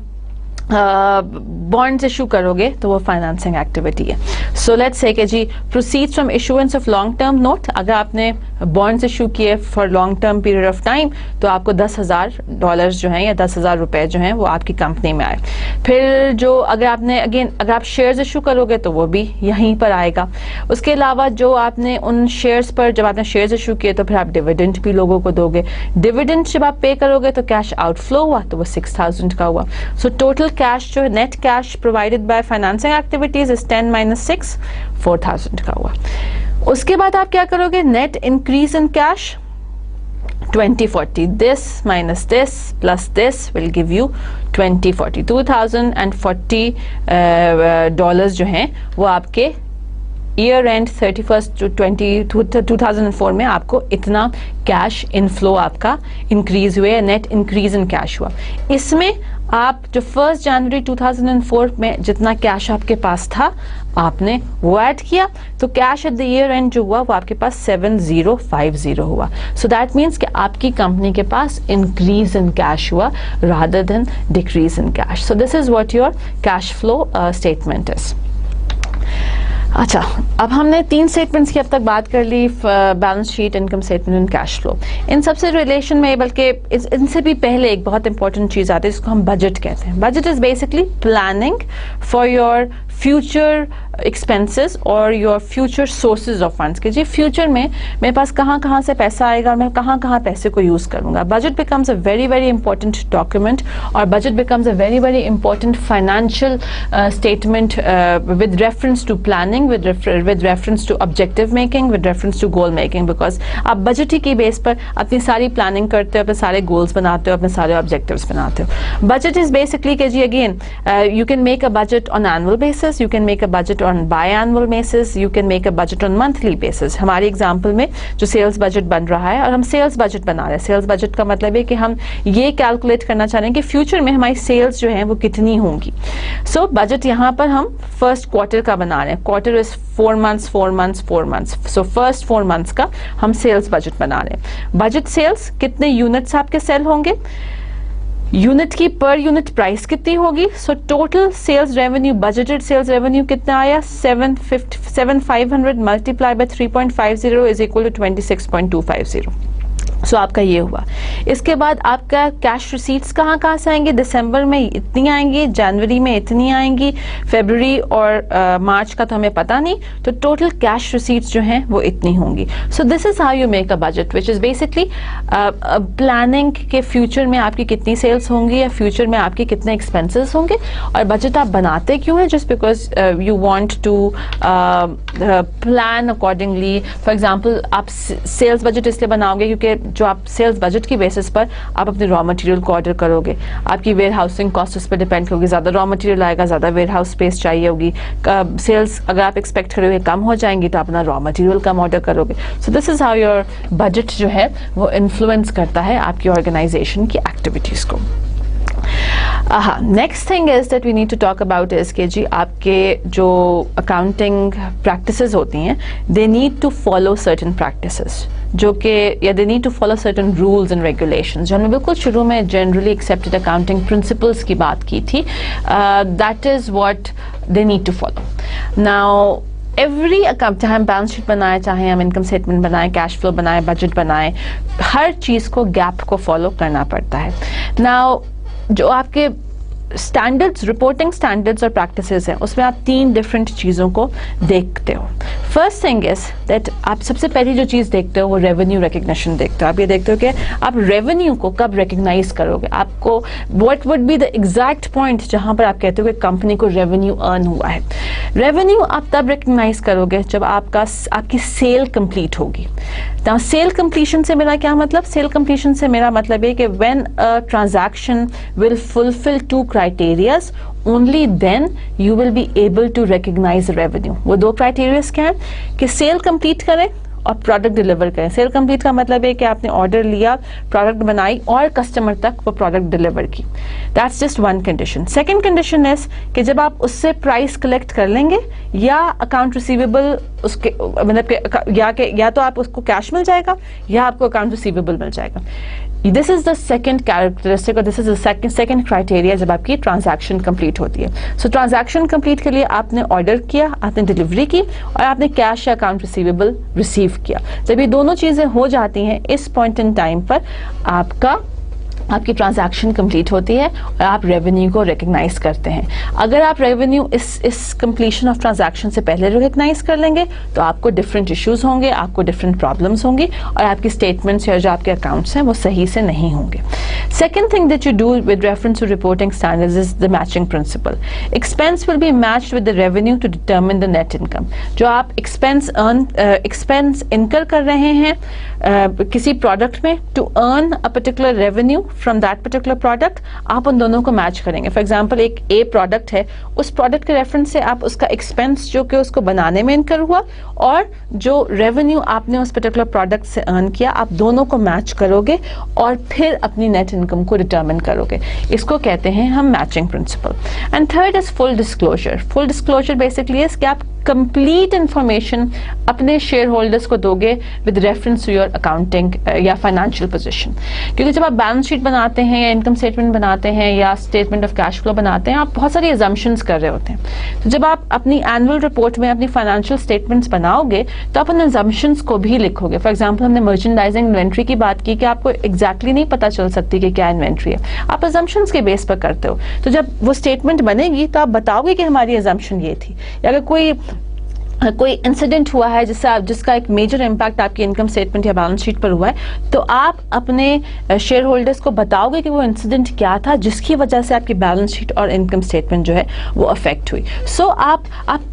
बॉन्ड्स इशू करोगे तो वो फाइनेंसिंग एक्टिविटी है. सो लेट्स से कि जी proceeds from issuance of long term note, अगर आपने बॉन्ड्स इशू किए for long term period of time तो आपको $10,000 जो हैं या $10,000 जो हैं वो आपकी कंपनी में आए. फिर जो अगर आप शेयर्स इशू करोगे तो वो भी यहीं पर आएगा. उसके अलावा जो आपने उन शेयर्स पर जब आपने शेयर्स इशू किए तो फिर आप डिविडेंड भी लोगों को दोगे. डिविडेंड जब आप पे करोगे तो कैश आउटफ्लो हुआ तो वो 6,000 का हुआ. सो टोटल कैश जो net cash provided by financing activities is 10 - 6, 4,000 का हुआ. उसके बाद आप क्या करोगे, net increase in cash 2040. This minus this plus this will give you 2040. $2,040 जो हैं वो आपके ईयर एंड 31 2004 में आपको इतना कैश इनफ्लो आपका इंक्रीज हुए, नेट इंक्रीज इन कैश हुआ. इसमें आप जो 1 जनवरी 2004 में जितना कैश आपके पास था आपने वो ऐड किया तो cash at the year and जो हुआ वो आपके पास 7050 हुआ. सो दैट मीन्स कि आपकी कंपनी के पास इंक्रीज इन कैश हुआ rather than decrease in cash. So this is what your cash flow statement is. अच्छा, अब हमने 3 स्टेटमेंट्स की अब तक बात कर ली, balance sheet, income statement and cash flow. इन सबसे रिलेशन में बल्कि इनसे भी पहले एक बहुत इंपॉर्टेंट चीज़ आती है जिसको हम बजट कहते हैं. Budget is basically planning for your future expenses और your future sources of funds. कि जी फ्यूचर में मेरे पास कहाँ से पैसा आएगा और मैं कहाँ पैसे को यूज़ करूँगा. Budget becomes a very very important document और budget becomes a very very important financial statement with reference to planning, with reference to objective making, with reference to goal making, because आप budget ही की base पर अपनी सारी planning करते हो, अपने सारे गोल्स बनाते हो, अपने सारे ऑब्जेक्टिव्स बनाते हो. बजट इज बेसिकली कि जी again you can make a budget on annual basis, you can make a budget on biannual basis, you can make a budget on monthly basis. हमारी example में जो sales budget बन रहा है और हम सेल्स बजट बना रहे हैं. सेल्स बजट का मतलब है कि हम ये कैलकुलेट करना चाह रहे हैं कि फ्यूचर में हमारी सेल्स जो है वो कितनी होंगी. सो बजट यहाँ पर हम फर्स्ट क्वार्टर का बना रहे हैं. Quarter is 4 months. So first 4 months का हम सेल्स बजट बना रहे हैं. बजट सेल्स कितने यूनिट्स आपके सेल होंगे, यूनिट की पर यूनिट प्राइस कितनी होगी. So total sales revenue, budgeted sales revenue कितना आया, 7,500 multiply by 3.50 is equal to 26.250. So आपका ये हुआ. इसके बाद आपका कैश रिसीट्स कहाँ से आएंगे, दिसंबर में इतनी आएंगी, जनवरी में इतनी आएंगी, फरवरी और मार्च का तो हमें पता नहीं, तो टोटल कैश रिसीट्स जो हैं वो इतनी होंगी. So this is how you make a budget which is basically planning के फ्यूचर में आपकी कितनी सेल्स होंगी या फ्यूचर में आपके कितने एक्सपेंसेस होंगे. और बजट आप बनाते क्यों हैं, just because you want to plan accordingly. For example आप सेल्स बजट इसलिए बनाओगे क्योंकि जो आप सेल्स बजट की बेसिस पर आप अपने रॉ मटेरियल को ऑर्डर करोगे, आपकी वेयर हाउसिंग कॉस्ट उस पर डिपेंड करोगी. ज़्यादा रॉ मटेरियल आएगा, ज़्यादा वेयर हाउस स्पेस चाहिए होगी. सेल्स अगर आप एक्सपेक्ट करोगे कम हो जाएंगी तो अपना रॉ मटेरियल कम ऑर्डर करोगे. So this is how your budget जो है वो इन्फ्लुएंस करता है आपकी ऑर्गेनाइजेशन की एक्टिविटीज़ को. Next thing is that we need to talk about is कि जी आपके जो अकाउंटिंग प्रैक्टिसेस होती हैं they need to follow certain practices. जो कि या they need to follow certain rules and regulations, जो हमने बिल्कुल शुरू में जनरली एक्सेप्टेड अकाउंटिंग प्रिंसिपल्स की बात की थी, that is what they need to follow. Now every account, चाहे हम बैलेंस शीट बनाएं, चाहे हम इनकम स्टेटमेंट बनाएं, कैश फ्लो बनाएं, बजट बनाएं, हर चीज़ को गैप को फॉलो करना पड़ता है। नाउ जो आपके स्टैंडर्ड्स, रिपोर्टिंग स्टैंडर्ड्स और प्रैक्टिसेस हैं, उसमें आप 3 डिफरेंट चीज़ों को देखते हो। फर्स्ट थिंग इज दैट आप सबसे पहली जो चीज़ देखते हो वो रेवेन्यू रिकग्निशन देखते हो। आप ये देखते हो कि आप रेवेन्यू को कब रिकग्नाइज करोगे, आपको what would be the exact point जहाँ पर आप कहते हो कि कंपनी को रेवेन्यू अर्न हुआ है। रेवेन्यू आप तब रिकग्नाइज करोगे जब आपकी सेल कंप्लीट होगी। तो सेल कंप्लीशन से मेरा क्या मतलब? सेल कंप्लीशन से मेरा मतलब है कि when a transaction will fulfil 2 criterias, only then you will be able to recognize revenue. वो 2 criteria क्या हैं कि सेल कंप्लीट करें और प्रोडक्ट डिलीवर करें। सेल कंप्लीट का मतलब है कि आपने ऑर्डर लिया, प्रोडक्ट बनाई और कस्टमर तक वो प्रोडक्ट डिलीवर की। That's just one condition. Second condition is कि जब आप उससे प्राइस कलेक्ट कर लेंगे या अकाउंट रिसीवेबल उसके मतलब या तो आप उसको कैश मिल जाएगा या आपको अकाउंट रिसीवेबल मिल जाएगा। This is the second characteristic और this is the second criteria जब आपकी ट्रांजैक्शन कंप्लीट होती है। सो ट्रांजैक्शन कंप्लीट के लिए आपने ऑर्डर किया, आपने डिलीवरी की और आपने कैश या अकाउंट रिसीवेबल रिसीव किया। जब ये दोनों चीजें हो जाती हैं, इस पॉइंट इन टाइम पर आपकी ट्रांजैक्शन कंप्लीट होती है और आप रेवेन्यू को रिकग्नाइज करते हैं। अगर आप रेवेन्यू इस कंप्लीशन ऑफ ट्रांजैक्शन से पहले रिकग्नाइज कर लेंगे तो आपको डिफरेंट इश्यूज होंगे, आपको डिफरेंट प्रॉब्लम्स होंगी और आपकी स्टेटमेंट्स या जो आपके अकाउंट्स हैं वो सही से नहीं होंगे। Second thing that you do with reference to reporting standards is the matching principle. Expense will be matched with the revenue to determine the net income. जो आप एक्सपेंस इनकर कर रहे हैं किसी प्रोडक्ट में to earn a particular revenue from that particular product, आप उन दोनों को मैच करेंगे। फॉर एग्जांपल एक ए प्रोडक्ट है, उस प्रोडक्ट के रेफरेंस से आप उसका एक्सपेंस जो कि उसको बनाने में इनकर हुआ और जो रेवेन्यू आपने उस पर्टिकुलर प्रोडक्ट से अर्न किया, आप दोनों को मैच करोगे और फिर अपनी नेट इनकम को डिटरमिन करोगे। इसको कहते हैं हम matching principle. And third is full disclosure. Full disclosure basically is कि आप कंप्लीट इंफॉर्मेशन अपने शेयर होल्डर्स को दोगे with reference to your accounting या फाइनेंशियल पोजीशन। क्योंकि जब आप बैलेंस शीट बनाते हैं या इनकम स्टेटमेंट बनाते हैं या स्टेटमेंट ऑफ कैश फ्लो बनाते हैं, आप बहुत सारी अजम्पशंस कर रहे होते हैं। तो जब आप अपनी एनुअल रिपोर्ट में अपनी फाइनेंशियल स्टेटमेंट्स बनाओगे तो आप उन अजम्पशंस को भी लिखोगे। फॉर एग्जाम्पल हमने मर्चेंडाइजिंग इन्वेंट्री की बात की कि आपको एग्जैक्टली नहीं पता चल सकती कि क्या इन्वेंट्री है, आप अजम्पशंस के बेस पर करते हो। तो जब वो स्टेटमेंट बनेगी तो आप बताओगे कि हमारी अजम्पशन ये थी। या अगर कोई इंसिडेंट हुआ है जिसका एक मेजर इम्पैक्ट आपकी इनकम स्टेटमेंट या बैलेंस शीट पर हुआ है, तो आप अपने शेयर होल्डर्स को बताओगे कि वो इंसिडेंट क्या था जिसकी वजह से आपकी बैलेंस शीट और इनकम स्टेटमेंट जो है वो अफेक्ट हुई। सो आप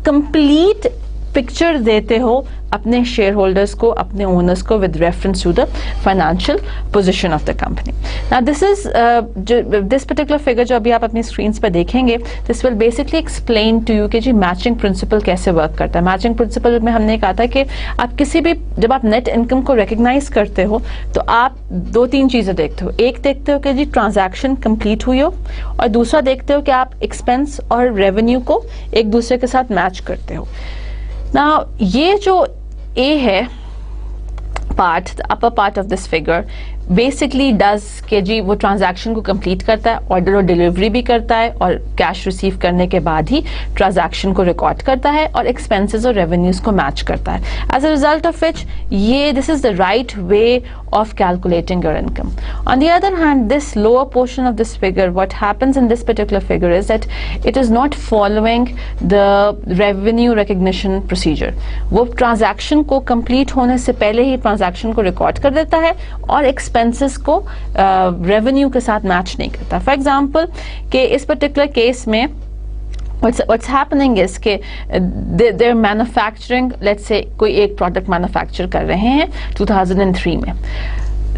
कंप्लीट पिक्चर देते हो अपने शेयर होल्डर्स को, अपने ओनर्स को with reference to the financial position of the company. Now this particular figure जो अभी आप अपनी स्क्रीन पर देखेंगे, this will basically explain to you कि जी मैचिंग प्रिंसिपल कैसे वर्क करता है। मैचिंग प्रिंसिपल में हमने कहा था कि आप जब आप नेट इनकम को रिकग्नाइज करते हो तो आप 2-3 चीजें देखते हो। एक देखते हो कि जी ट्रांजैक्शन कंप्लीट हुई हो और दूसरा देखते हो कि आप एक्सपेंस और रेवेन्यू को एक दूसरे के साथ मैच करते हो। नाउ ये जो A है part, the upper part of this figure basically does के जी वो ट्रांजैक्शन को कंप्लीट करता है, ऑर्डर और डिलीवरी भी करता है और कैश रिसीव करने के बाद ही ट्रांजैक्शन को रिकॉर्ड करता है और एक्सपेंसेस और रेवेन्यूज को मैच करता है। As a result of which this is the right way of calculating your income. On the other hand, this lower portion of this figure, what happens in this particular figure is that it is not following the revenue recognition procedure. वो transaction को complete होने से पहले ही transaction को record कर देता है और expenses को revenue के साथ match नहीं करता। For example, कि इस particular case में what's happening is कि they're manufacturing, let's say कोई एक product manufacture कर रहे हैं 2003 में,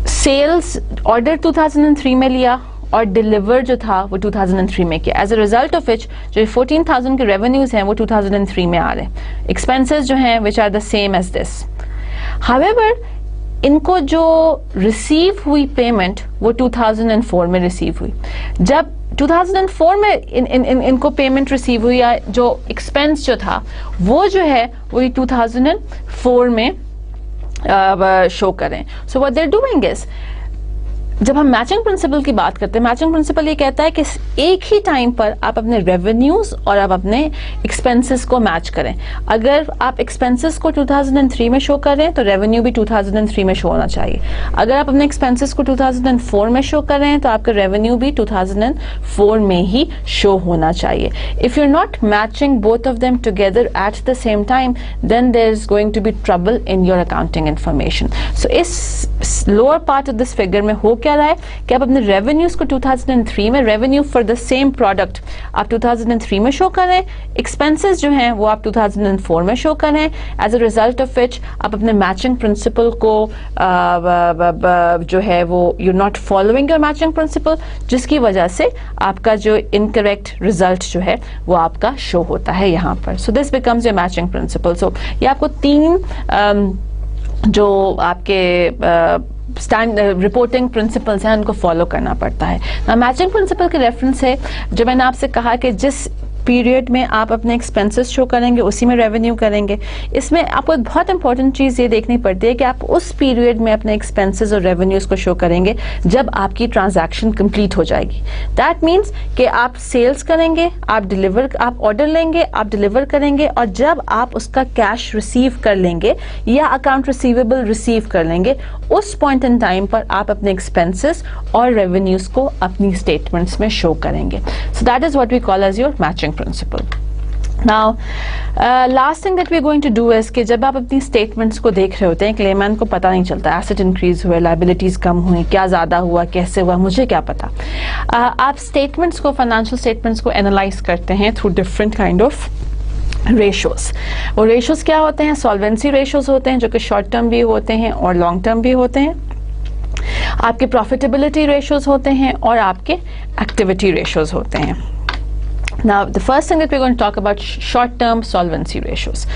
sales order 2003 में लिया और deliver जो था वो 2003 में किया। As a result of which जो 14,000 के revenues हैं वो 2003 में आ रहे हैं, expenses जो हैं which are the same as this. However, इनको जो रिसीव हुई पेमेंट वो 2004 में रिसीव हुई। जब 2004 में इनको पेमेंट रिसीव हुई या जो एक्सपेंस जो था वो जो है वो 2004 में शो करें. So what they're doing is, जब हम मैचिंग प्रिंसिपल की बात करते हैं, मैचिंग प्रिंसिपल ये कहता है कि एक ही टाइम पर आप अपने रेवेन्यूज और आप अपने एक्सपेंसेस को मैच करें. अगर आप एक्सपेंसेस को 2003 में शो करें तो रेवेन्यू भी 2003 में शो होना चाहिए. अगर आप अपने एक्सपेंसेस को 2004 में शो करें तो आपका रेवेन्यू भी 2004 में ही शो होना चाहिए. If you are not matching both of them together at the same time, then there is going to be trouble in your accounting information. So इस lower part of this figure में हो क्या रहा है कि आप अपने रेवेन्यूज को 2003 में, revenue for the same product आप 2003 में शो करें, एक्सपेंसेस जो हैं वो आप 2004 में शो करें. As a result of which आप अपने मैचिंग प्रिंसिपल को जो है वो you not following your matching principle, जिसकी वजह से आपका जो इनकरेक्ट रिजल्ट जो है वो आपका शो होता है यहाँ पर. So this becomes your matching principle. So ये आपको तीन जो आपके रिपोर्टिंग प्रिंसिपल्स हैं उनको फॉलो करना पड़ता है. ना मैचिंग प्रिंसिपल के रेफरेंस है जो मैंने आपसे कहा कि जिस पीरियड में आप अपने एक्सपेंसेस शो करेंगे उसी में रेवेन्यू करेंगे. इसमें आपको एक बहुत इंपॉर्टेंट चीज़ ये देखनी पड़ती है कि आप उस पीरियड में अपने एक्सपेंसेस और रेवेन्यूज को शो करेंगे जब आपकी ट्रांजैक्शन कंप्लीट हो जाएगी. दैट मीन्स कि आप सेल्स करेंगे, आप ऑर्डर लेंगे, आप डिलीवर करेंगे, और जब आप उसका कैश रिसीव कर लेंगे या अकाउंट रिसीवेबल रिसीव कर लेंगे, उस पॉइंट इन टाइम पर आप अपने एक्सपेंसेस और रेवेन्यूज को अपनी स्टेटमेंट्स में शो करेंगे. So that is what we call as your matching principle. Now, last thing that we're going to do is कि जब आप अपनी स्टेटमेंट्स को देख रहे होते हैं, एक लेमैन को पता नहीं चलता एसेट इंक्रीज हुए, लाइबिलिटीज कम हुई, क्या ज़्यादा हुआ, कैसे हुआ, मुझे क्या पता. आप स्टेटमेंट्स को, फाइनेंशियल स्टेटमेंट्स को एनालाइज करते हैं through different kind of ratios. वो रेशोज क्या होते हैं? सॉल्वेंसी रेशोज होते हैं जो कि शॉर्ट टर्म भी होते हैं और लॉन्ग टर्म भी होते हैं. आपके प्रॉफिटेबिलिटी रेशोज होते हैं और आपके एक्टिविटी रेशोज होते हैं. Now, the first thing that we're going to talk about, short-term solvency ratios.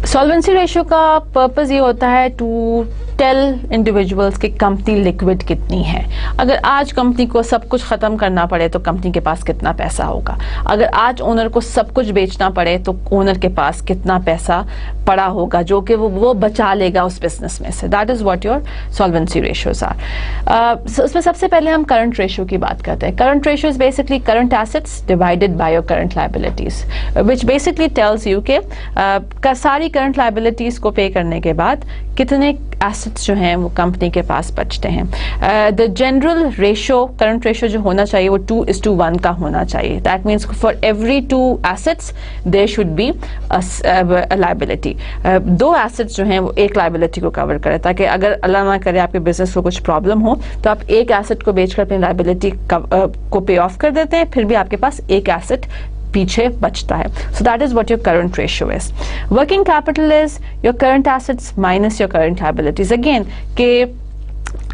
Solvency ratio का पर्पस ये होता है टू टेल इंडिविजुअल्स कि कंपनी लिक्विड कितनी है. अगर आज कंपनी को सब कुछ ख़त्म करना पड़े तो कंपनी के पास कितना पैसा होगा. अगर आज ओनर को सब कुछ बेचना पड़े तो ओनर के पास कितना पैसा पड़ा होगा जो कि वो बचा लेगा उस बिजनेस में से. That is what your solvency ratios are. उसमें सबसे पहले हम करंट रेशियो की बात करते हैं. Current ratio is basically current assets divided by your current liabilities, which basically tells you कि सारी करंट लायबिलिटीज को पे करने के बाद कितने एसेट्स जो हैं वो कंपनी के पास बचते हैं. The general ratio, current ratio जो होना चाहिए वो 2:1 का होना चाहिए. That means for every 2 assets there should be a liability. 2 assets जो हैं वो एक लायबिलिटी को कवर करें, ताकि अगर अल्लाह ना करे आपके बिजनेस को कुछ प्रॉब्लम हो तो आप एक एसेट को बेचकर अपनी लायबिलिटी को पे ऑफ कर देते हैं, फिर भी आपके पास एक एसेट पीछे बचता है. So that is what your current ratio is. Working capital is your current assets minus your current liabilities. Again कि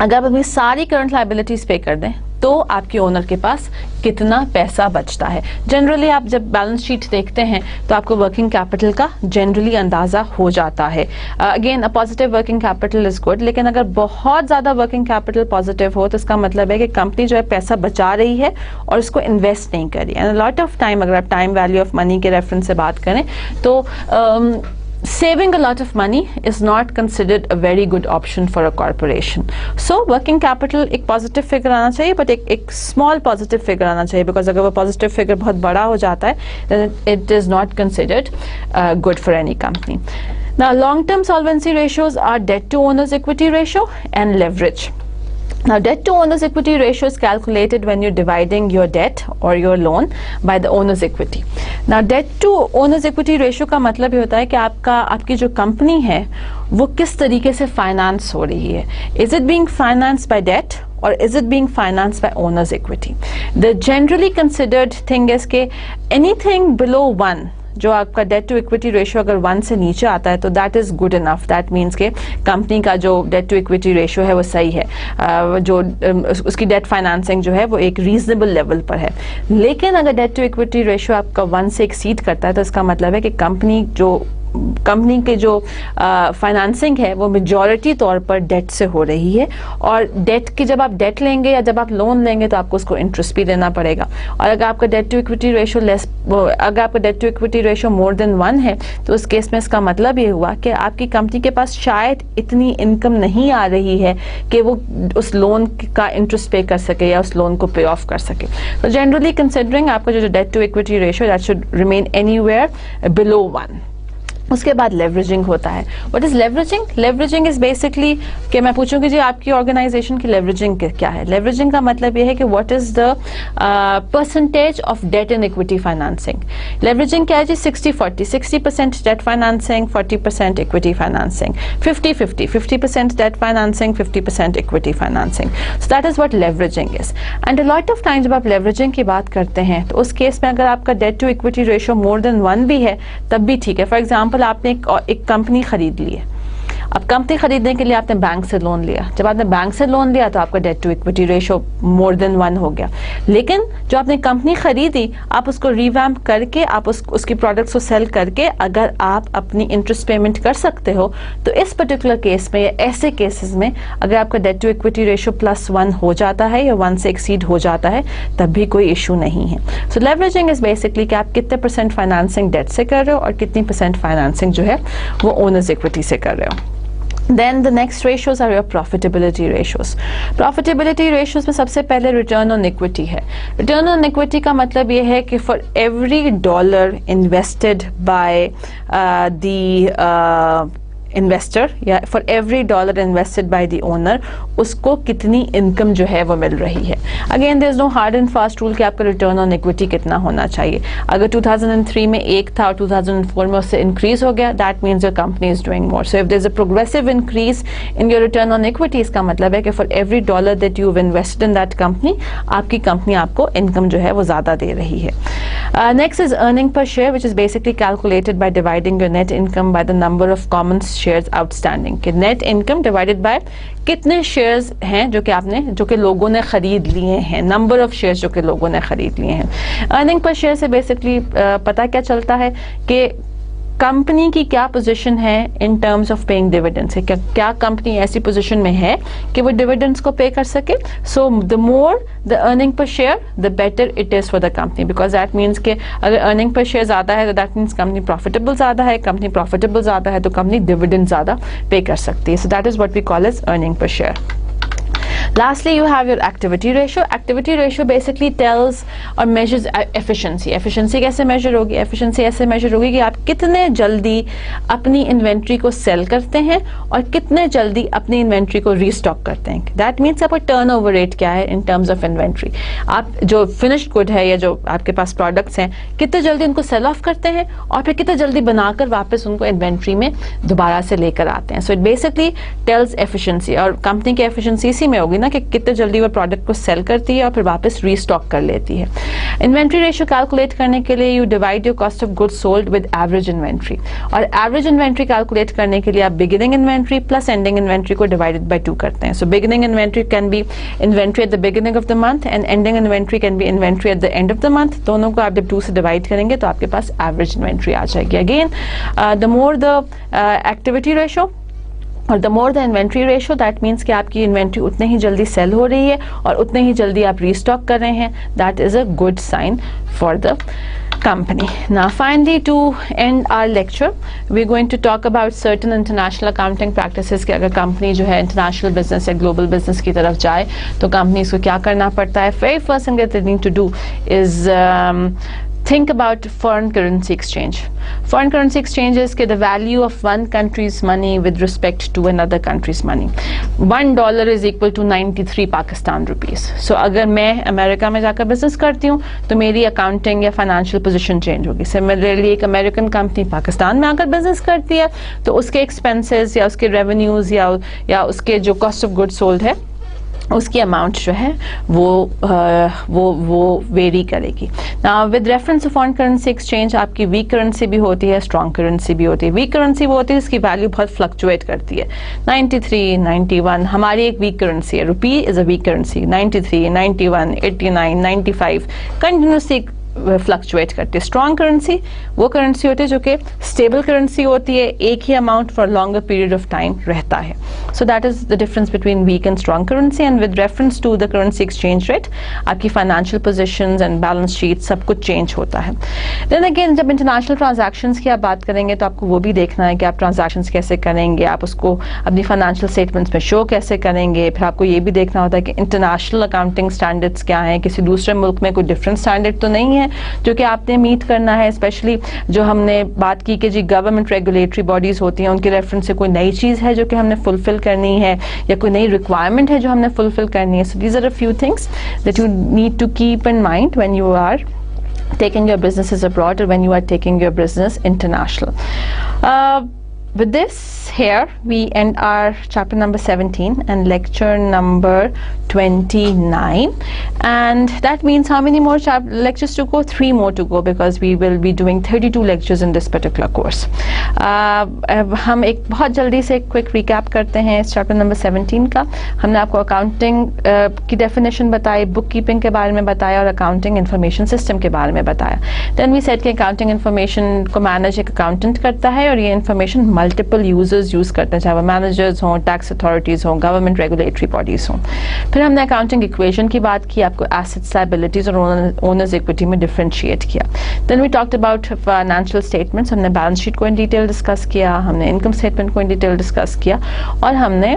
अगर आप अपनी सारी करंट लायबिलिटीज पे कर दें तो आपके ओनर के पास कितना पैसा बचता है. जनरली आप जब बैलेंस शीट देखते हैं तो आपको वर्किंग कैपिटल का जनरली अंदाज़ा हो जाता है. Again a positive working capital is good, लेकिन अगर बहुत ज़्यादा वर्किंग कैपिटल पॉजिटिव हो तो इसका मतलब है कि कंपनी जो है पैसा बचा रही है और इसको इन्वेस्ट नहीं कर रही है. एंड लॉट ऑफ टाइम, अगर आप टाइम वैल्यू ऑफ मनी के रेफरेंस से बात करें तो saving a lot of money is not considered a very good option for a corporation. So working capital एक positive figure आना चाहिए, but एक small positive figure आना चाहिए, because अगर वो positive figure बहुत बड़ा हो जाता है then it is not considered good for any company. Now long-term solvency ratios are debt to owner's equity ratio and leverage. Now, debt to owner's equity ratio is calculated when you're dividing your debt or your loan by the owner's equity. Now, debt to owner's equity ratio का मतलब ये होता है कि आपकी जो company है वो किस तरीके से फाइनेंस हो रही है. Is it being financed by debt or is it being financed by owner's equity? The generally considered thing is कि anything below 1, जो आपका डेट टू इक्विटी रेशियो अगर 1 से नीचे आता है तो that is good enough. That means के कंपनी का जो डेट टू इक्विटी रेशियो है वो सही है, जो उसकी डेट फाइनेंसिंग जो है वो एक रीजनेबल लेवल पर है. लेकिन अगर डेट टू इक्विटी रेशियो आपका 1 से एक्सीड करता है तो इसका मतलब है कि कंपनी जो कंपनी के जो फाइनेंसिंग है वो मेजॉरिटी तौर पर डेट से हो रही है, और डेट की जब आप डेट लेंगे या जब आप लोन लेंगे तो आपको उसको इंटरेस्ट भी देना पड़ेगा। और अगर आपका डेट टू इक्विटी रेशो अगर आपका debt to equity ratio more than 1 है तो उस केस में इसका मतलब ये हुआ कि आपकी कंपनी के पास शायद इतनी इनकम नहीं आ रही है कि वो उस लोन का इंटरेस्ट पे कर सके या उस लोन को पे ऑफ कर सके। तो जनरली कंसिडरिंग आपका जो debt to equity ratio that should remain anywhere below 1। उसके बाद लेवरेजिंग होता है। What is leveraging? Leveraging is basically कि मैं पूछूंगी जी आपकी ऑर्गेनाइजेशन की लेवरेजिंग क्या है। लेवरेजिंग का मतलब ये है कि what is the percentage of debt in equity financing. Leveraging क्या है जी? 60-40, 60% debt financing, 40% equity financing, 50-50, 50% debt financing, 50% equity financing. So that is what leveraging is. And a lot of time जब आप लेवरेजिंग की बात करते हैं तो उस केस में अगर आपका debt to equity ratio more than 1 भी है तब भी ठीक है। फॉर एग्जाम्पल आपने एक कंपनी खरीद ली है। अब कंपनी खरीदने के लिए आपने बैंक से लोन लिया। जब आपने बैंक से लोन लिया तो आपका debt to equity ratio more than 1 हो गया। लेकिन जो आपने कंपनी खरीदी आप उसको रिवैम्प करके आप उसकी प्रोडक्ट्स को सेल करके अगर आप अपनी इंटरेस्ट पेमेंट कर सकते हो तो इस पर्टिकुलर केस में या ऐसे केसेस में अगर आपका डेट टू इक्विटी रेशो +1 हो जाता है या 1 से एक्सीड हो जाता है तब भी कोई इशू नहीं है। सो लेवरेजिंग इज बेसिकली कि आप कितने % फाइनेंसिंग डेट से कर रहे हो और कितनी % फाइनेंसिंग जो है वो ओनर्स इक्विटी से कर रहे हो। Then the next ratios are your profitability ratios. Profitability ratios में सबसे पहले return on equity है। Return on equity का मतलब ये है कि for every dollar invested by the investor या for every dollar invested by the owner उसको कितनी इनकम जो है वो मिल रही है। Again there is no hard and fast rule कि आपका रिटर्न ऑन इक्विटी कितना होना चाहिए। अगर 2003 में 1 था और 2004 में उससे इंक्रीज हो गया that means your company is doing more. So if there is a progressive increase in your return on equity इसका मतलब है कि for every dollar that you have invested in that company आपकी कंपनी आपको income जो है वो ज़्यादा दे रही है। Next is earning per share which is basically calculated by dividing your net income by the number of common shares outstanding. कि नेट इनकम डिवाइडेड बाय कितने शेयर्स हैं जो कि लोगों ने खरीद लिए हैं, नंबर ऑफ शेयर्स जो कि लोगों ने खरीद लिए हैं। अर्निंग पर शेयर से बेसिकली पता क्या चलता है कि कंपनी की क्या पोजीशन है in terms of paying dividends. क्या कंपनी ऐसी पोजीशन में है कि वो डिविडेंड्स को पे कर सके। So the more the earning per share the better it is for the company because that means कि अगर अर्निंग पर शेयर ज़्यादा है तो दैट मीन्स कंपनी प्रॉफिटेबल ज़्यादा है, कंपनी प्रॉफिटेबल ज़्यादा है तो कंपनी डिविडेंड ज़्यादा पे कर सकती है। So that is what we call as earning per share. Lastly, you have your activity ratio. Activity ratio basically tells or measures efficiency. Efficiency कैसे measure होगी? Efficiency ऐसे measure होगी कि आप कितने जल्दी अपनी इन्वेंट्री को सेल करते हैं और कितने जल्दी अपनी इन्वेंट्री को रीस्टॉक करते हैं। That means आपका टर्नओवर रेट क्या है in terms of inventory. आप जो finished good है या जो आपके पास प्रोडक्ट्स हैं कितने जल्दी उनको सेल ऑफ करते हैं और फिर कितने जल्दी बनाकर वापस उनको इन्वेंट्री में दोबारा से लेकर आते हैं। So it basically tells efficiency और कंपनी की efficiency इसी में होगी ना कि कितने जल्दी वो प्रोडक्ट को सेल करती है और फिर वापस रीस्टॉक कर लेती है। इन्वेंट्री रेशियो कैलकुलेट करने के लिए you divide your cost of goods sold with average inventory और एवरेज इन्वेंट्री कैलकुलेट करने के लिए आप beginning inventory plus ending inventory को डिवाइडेड बाय 2 करते हैं। So beginning inventory can be inventory at the beginning of the month and ending inventory can be inventory at the end of the month. दोनों को आप जब 2 से divide करेंगे तो आपके पास एवरेज इन्वेंट्री आ जाएगी। Again the more the activity ratio और the more the inventory ratio that means कि आपकी इन्वेंट्री उतने ही जल्दी सेल हो रही है और उतने ही जल्दी आप रीस्टॉक कर रहे हैं। That is a good sign for the company. Now finally to end our lecture we're going to talk about certain international accounting practices कि अगर कंपनी जो है इंटरनेशनल बिजनेस या ग्लोबल बिजनेस की तरफ जाए तो कंपनीज को क्या करना पड़ता है। very first thing that they need to do is think about foreign currency exchange. Foreign currency exchange is the value of one country's money with respect to another country's money. $1 is equal to 93 Pakistan rupees. So अगर मैं America में जाकर business करती हूँ तो मेरी accounting या financial position change होगी। सिमिलरली एक अमेरिकन कंपनी पाकिस्तान में आकर बिजनेस करती है तो उसके एक्सपेंसेस या उसके रेवेन्यूज या उसके जो कॉस्ट ऑफ गुड्स सोल्ड है उसकी अमाउंट जो है वो वेरी करेगी। Now with reference to foreign currency exchange आपकी वीक करेंसी भी होती है, स्ट्रॉन्ग करेंसी भी होती है। वीक करेंसी वो होती है इसकी वैल्यू बहुत फ्लक्चुएट करती है। 93, 91 हमारी एक वीक करेंसी है। Rupee is a weak currency. 93, 91, 89, 95 continuously fluctuate करती है. स्ट्रॉन्ग करेंसी वो करेंसी होती है जो कि स्टेबल करेंसी होती है, एक ही amount for longer period of time रहता है. So that is the difference between weak and strong currency. And with reference to the currency exchange rate आपकी financial positions and balance sheet सब कुछ change होता है. देन अगेन जब international transactions की आप बात करेंगे तो आपको वो भी देखना है कि आप ट्रांजैक्शंस कैसे करेंगे, आप उसको अपनी फाइनेंशियल स्टेटमेंट्स में शो कैसे करेंगे. फिर आपको ये भी देखना होता है कि इंटरनेशनल अकाउंटिंग स्टैंडर्ड्स क्या हैं, किसी दूसरे मुल्क में कोई डिफरेंट स्टैंडर्ड तो नहीं है जो कि आपने मीट करना है. स्पेशली जो हमने बात की कि जी गवर्नमेंट रेगुलेटरी बॉडीज होती हैं, उनके रेफरेंस से कोई नई चीज़ है जो कि हमने फुलफिल करनी है या कोई नई रिक्वायरमेंट है जो हमने फुलफिल करनी है. So these are a few things that you need to keep in mind when you are taking your businesses abroad or when you are taking your business international. With this, here we end our chapter number 17 and lecture number 29, and that means how many more lectures to go? 3 more to go, because we will be doing 32 lectures in this particular course. हम एक बहुत जल्दी से quick recap करते हैं इस chapter number 17 का. हमने आपको अकाउंटिंग की डेफिनेशन बताई, बुक कीपिंग के बारे में बताया और अकाउंटिंग इंफॉर्मेशन सिस्टम के बारे में बताया. देन वी सेड कि अकाउंटिंग इंफॉर्मेशन को मैनेज एक अकाउंटेंट करता है और ये इंफॉर्मेशन मल्टीपल यूजर्स यूज करते हैं, चाहे वो मैनेजर्स हों, टैक्स अथॉरिटीज हों, गवर्नमेंट रेगुलेटरी बॉडीज हों. फिर हमने अकाउंटिंग इक्वेशन की बात की, आपको एसेट्स, लायबिलिटीज और ओनर्स इक्विटी में डिफरेंशिएट किया. Then we talked about financial statements. हमने बैलेंस शीट को इन डिटेल डिस्कस किया, हमने इनकम स्टेटमेंट को इन डिटेल डिस्कस किया और हमने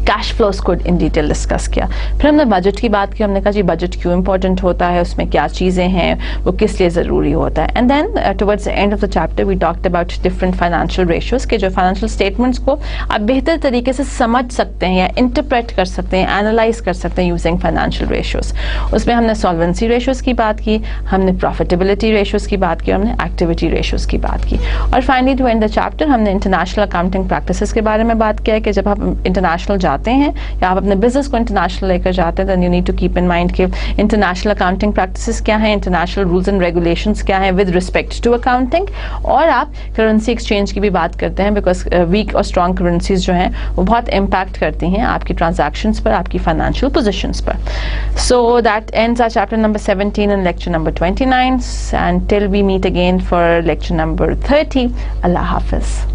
कैश फ्लोज को इन डिटेल डिस्कस किया. फिर हमने बजट की बात की. हमने कहा जी बजट क्यों इंपॉर्टेंट होता है, उसमें क्या चीज़ें हैं, वो किस लिए ज़रूरी होता है. And then towards the end of the chapter we talked about different financial ratios के जो फाइनेंशियल स्टेटमेंट्स को आप बेहतर तरीके से समझ सकते हैं या इंटरप्रेट कर सकते हैं, एनालाइज कर सकते हैं यूजिंग फाइनेंशियल रेशियोज. उसमें हमने सॉल्वेंसी रेशियोज की बात की, हमने प्रॉफिटेबिलिटी रेशियोज की बात की, हमने एक्टिविटी रेशियोज की बात की. और finally to end the chapter हमने इंटरनेशनल अकाउंटिंग प्रैक्टिसेस के बारे में बात किया है कि जब आप इंटरनेशनल जाते हैं या आप अपने बिजनेस को इंटरनेशनल लेकर जाते हैं, then you need to keep in mind कि इंटरनेशनल अकाउंटिंग प्रैक्टिसेस क्या हैं, इंटरनेशनल रूल्स एंड रेगुलेशंस क्या हैं विद रिस्पेक्ट टू अकाउंटिंग. और आप करेंसी एक्सचेंज की भी बात करते हैं, बिकॉज वीक और स्ट्रॉन्ग करेंसीज जो हैं वो बहुत इम्पैक्ट करती हैं आपकी ट्रांजैक्शंस पर, आपकी फाइनेंशियल पोजीशंस पर. So that ends our chapter number 17 and lecture number 29, and till we meet again for lecture number 30. अल्लाह हाफिज.